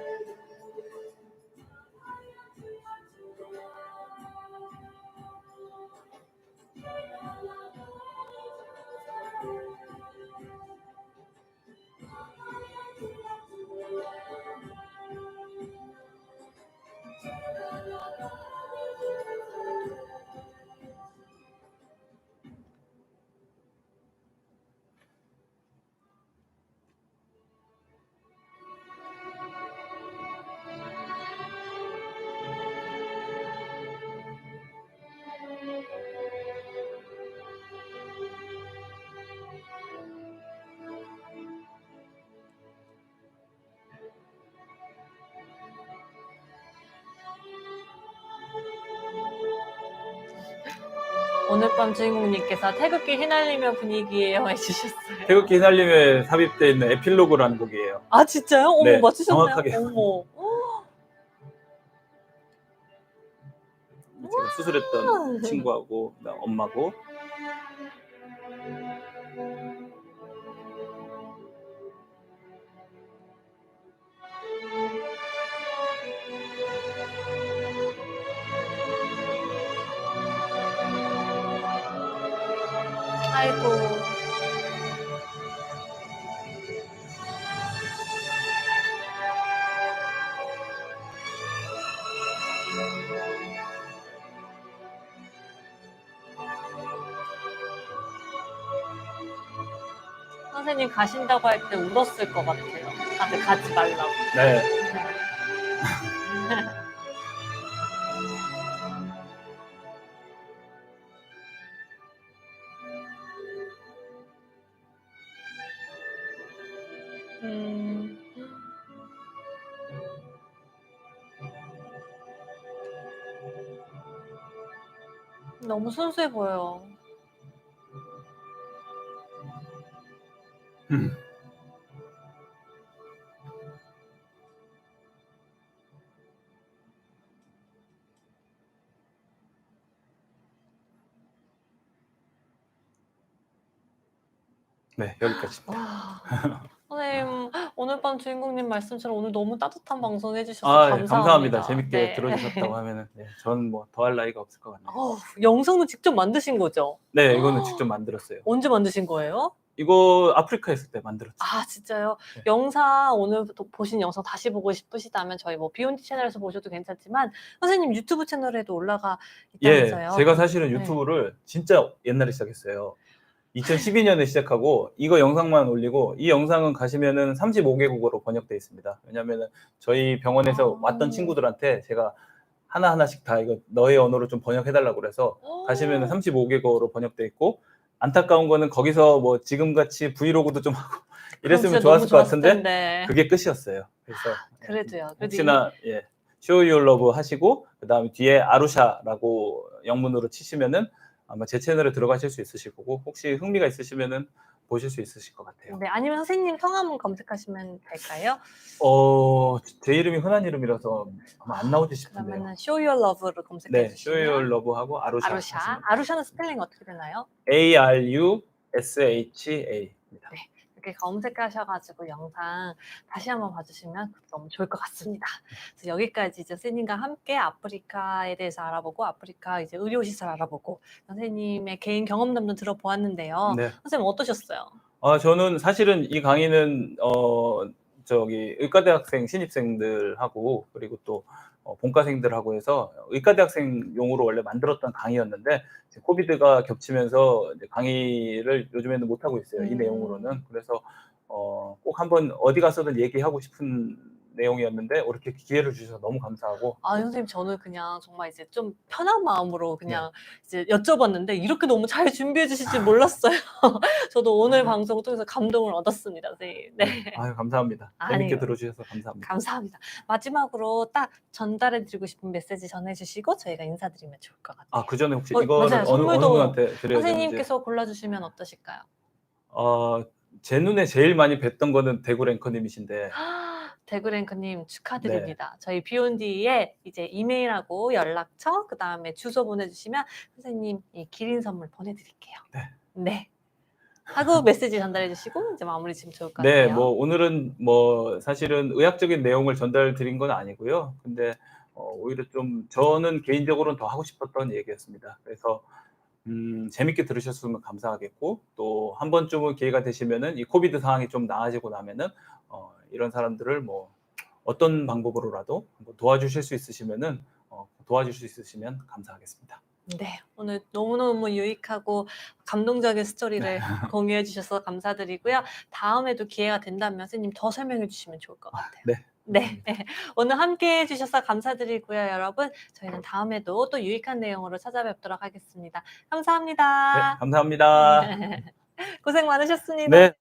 오늘 밤 주인공님께서 태극기 휘날리며 분위기예요 해주셨어요. 태극기 휘날림에 삽입되어 있는 에필로그라는 곡이에요. 아 진짜요? 어머 네, 맞추셨나요? 정확하게. 어머. 제가 수술했던 친구하고 그다음 엄마고. 아이고. 선생님 가신다고 할 때 울었을 것 같아요. 다들 가지 말라고. 네. 음. 너무 순수해 보여요. 네, 여기까지입니다. 와, 선생님, 오늘 밤 주인공님 말씀처럼 오늘 너무 따뜻한 방송 해주셔서 아, 예, 감사합니다. 감사합니다. 재밌게 네. 들어주셨다고 하면은, 네, 저는 뭐 더할 나위가 없을 것 같네요. 영상도 직접 만드신 거죠? 네, 이거는 직접 만들었어요. 언제 만드신 거예요? 이거 아프리카 있을 때 만들었죠. 아, 진짜요? 네. 영상 오늘 보신 영상 다시 보고 싶으시다면 저희 뭐 비욘디 채널에서 보셔도 괜찮지만 선생님 유튜브 채널에도 올라가 있다면서요? 예, 제가 사실은 네. 유튜브를 진짜 옛날에 시작했어요. 2012년에 시작하고 이거 영상만 올리고, 이 영상은 가시면은 35개국어로 번역되어 있습니다. 왜냐면은 저희 병원에서 왔던 친구들한테 제가 하나하나씩 다 이거 너의 언어로 좀 번역해달라고 그래서 가시면은 35개국어로 번역되어 있고, 안타까운 거는 거기서 뭐 지금같이 브이로그도 좀 하고 이랬으면 좋았을 것 같은데 그게 끝이었어요. 그래서 그래도요. 혹시나 예, Show Your Love 하시고 그 다음에 뒤에 아루샤라고 영문으로 치시면은 아마 제 채널에 들어가실 수 있으실 거고, 혹시 흥미가 있으시면은 보실 수 있으실 것 같아요. 네, 아니면 선생님 성함을 검색하시면 될까요? 제 이름이 흔한 이름이라서 아마 안 나오지 싶은데요. 그러면은 Show Your Love를 검색해 네, 주시면 Show Your Love 하고 아루샤. 아루샤. 아루샤는 스펠링 어떻게 되나요? ARUSHA입니다. 네, 이렇게 검색하셔가지고 영상 다시 한번 봐주시면 너무 좋을 것 같습니다. 그래서 여기까지 이제 선생님과 함께 아프리카에 대해서 알아보고 아프리카 이제 의료시설 알아보고 선생님의 개인 경험담도 들어보았는데요. 네. 선생님 어떠셨어요? 저는 사실은 이 강의는 의과대학생 신입생들하고 그리고 또 본과생들하고 해서 의과대학생용으로 원래 만들었던 강의였는데, 코비드가 겹치면서 이제 강의를 요즘에는 못 하고 있어요. 이 내용으로는. 그래서 꼭 한번 어디 가서든 얘기하고 싶은 내용이었는데 이렇게 기회를 주셔서 너무 감사하고. 선생님, 저는 그냥 정말 이제 좀 편한 마음으로 그냥 네. 이제 여쭤봤는데 이렇게 너무 잘 준비해 주실 줄 몰랐어요. 저도 오늘 방송을 통해서 감동을 얻었습니다, 선생님. 네. 아유, 감사합니다. 재밌게 아니요. 들어주셔서 감사합니다. 감사합니다. 마지막으로 딱 전달해 드리고 싶은 메시지 전해 주시고 저희가 인사드리면 좋을 것 같아요. 그 전에 혹시 맞아요. 이거는 어느 선물도 분한테 드려야 되는지. 선생님께서 골라주시면 어떠실까요? 제 눈에 제일 많이 뵀던 거는 대구 랭커님이신데. 대구랭크님 축하드립니다. 저희 비욘디에 이제 이메일하고 연락처, 그 다음에 주소 보내주시면 선생님 이 기린 선물 보내드릴게요. 네. 하고 메시지 전달해 주시고 이제 마무리 지면 좋을 것 같아요. 네, 뭐 오늘은 뭐 사실은 의학적인 내용을 전달 드린 건 아니고요. 근데 오히려 좀 저는 개인적으로는 더 하고 싶었던 얘기였습니다. 그래서 재밌게 들으셨으면 감사하겠고, 또 한 번쯤은 기회가 되시면은 이 코비드 상황이 좀 나아지고 나면은 이런 사람들을 뭐 어떤 방법으로라도 도와주실 수 있으시면은 도와줄 수 있으시면 감사하겠습니다. 네, 오늘 너무너무 유익하고 감동적인 스토리를 공유해 주셔서 감사드리고요. 다음에도 기회가 된다면 선생님 더 설명해 주시면 좋을 것 같아요. 네. 네, 오늘 함께 해주셔서 감사드리고요, 여러분. 저희는 다음에도 또 유익한 내용으로 찾아뵙도록 하겠습니다. 감사합니다. 네, 감사합니다. 고생 많으셨습니다. 네.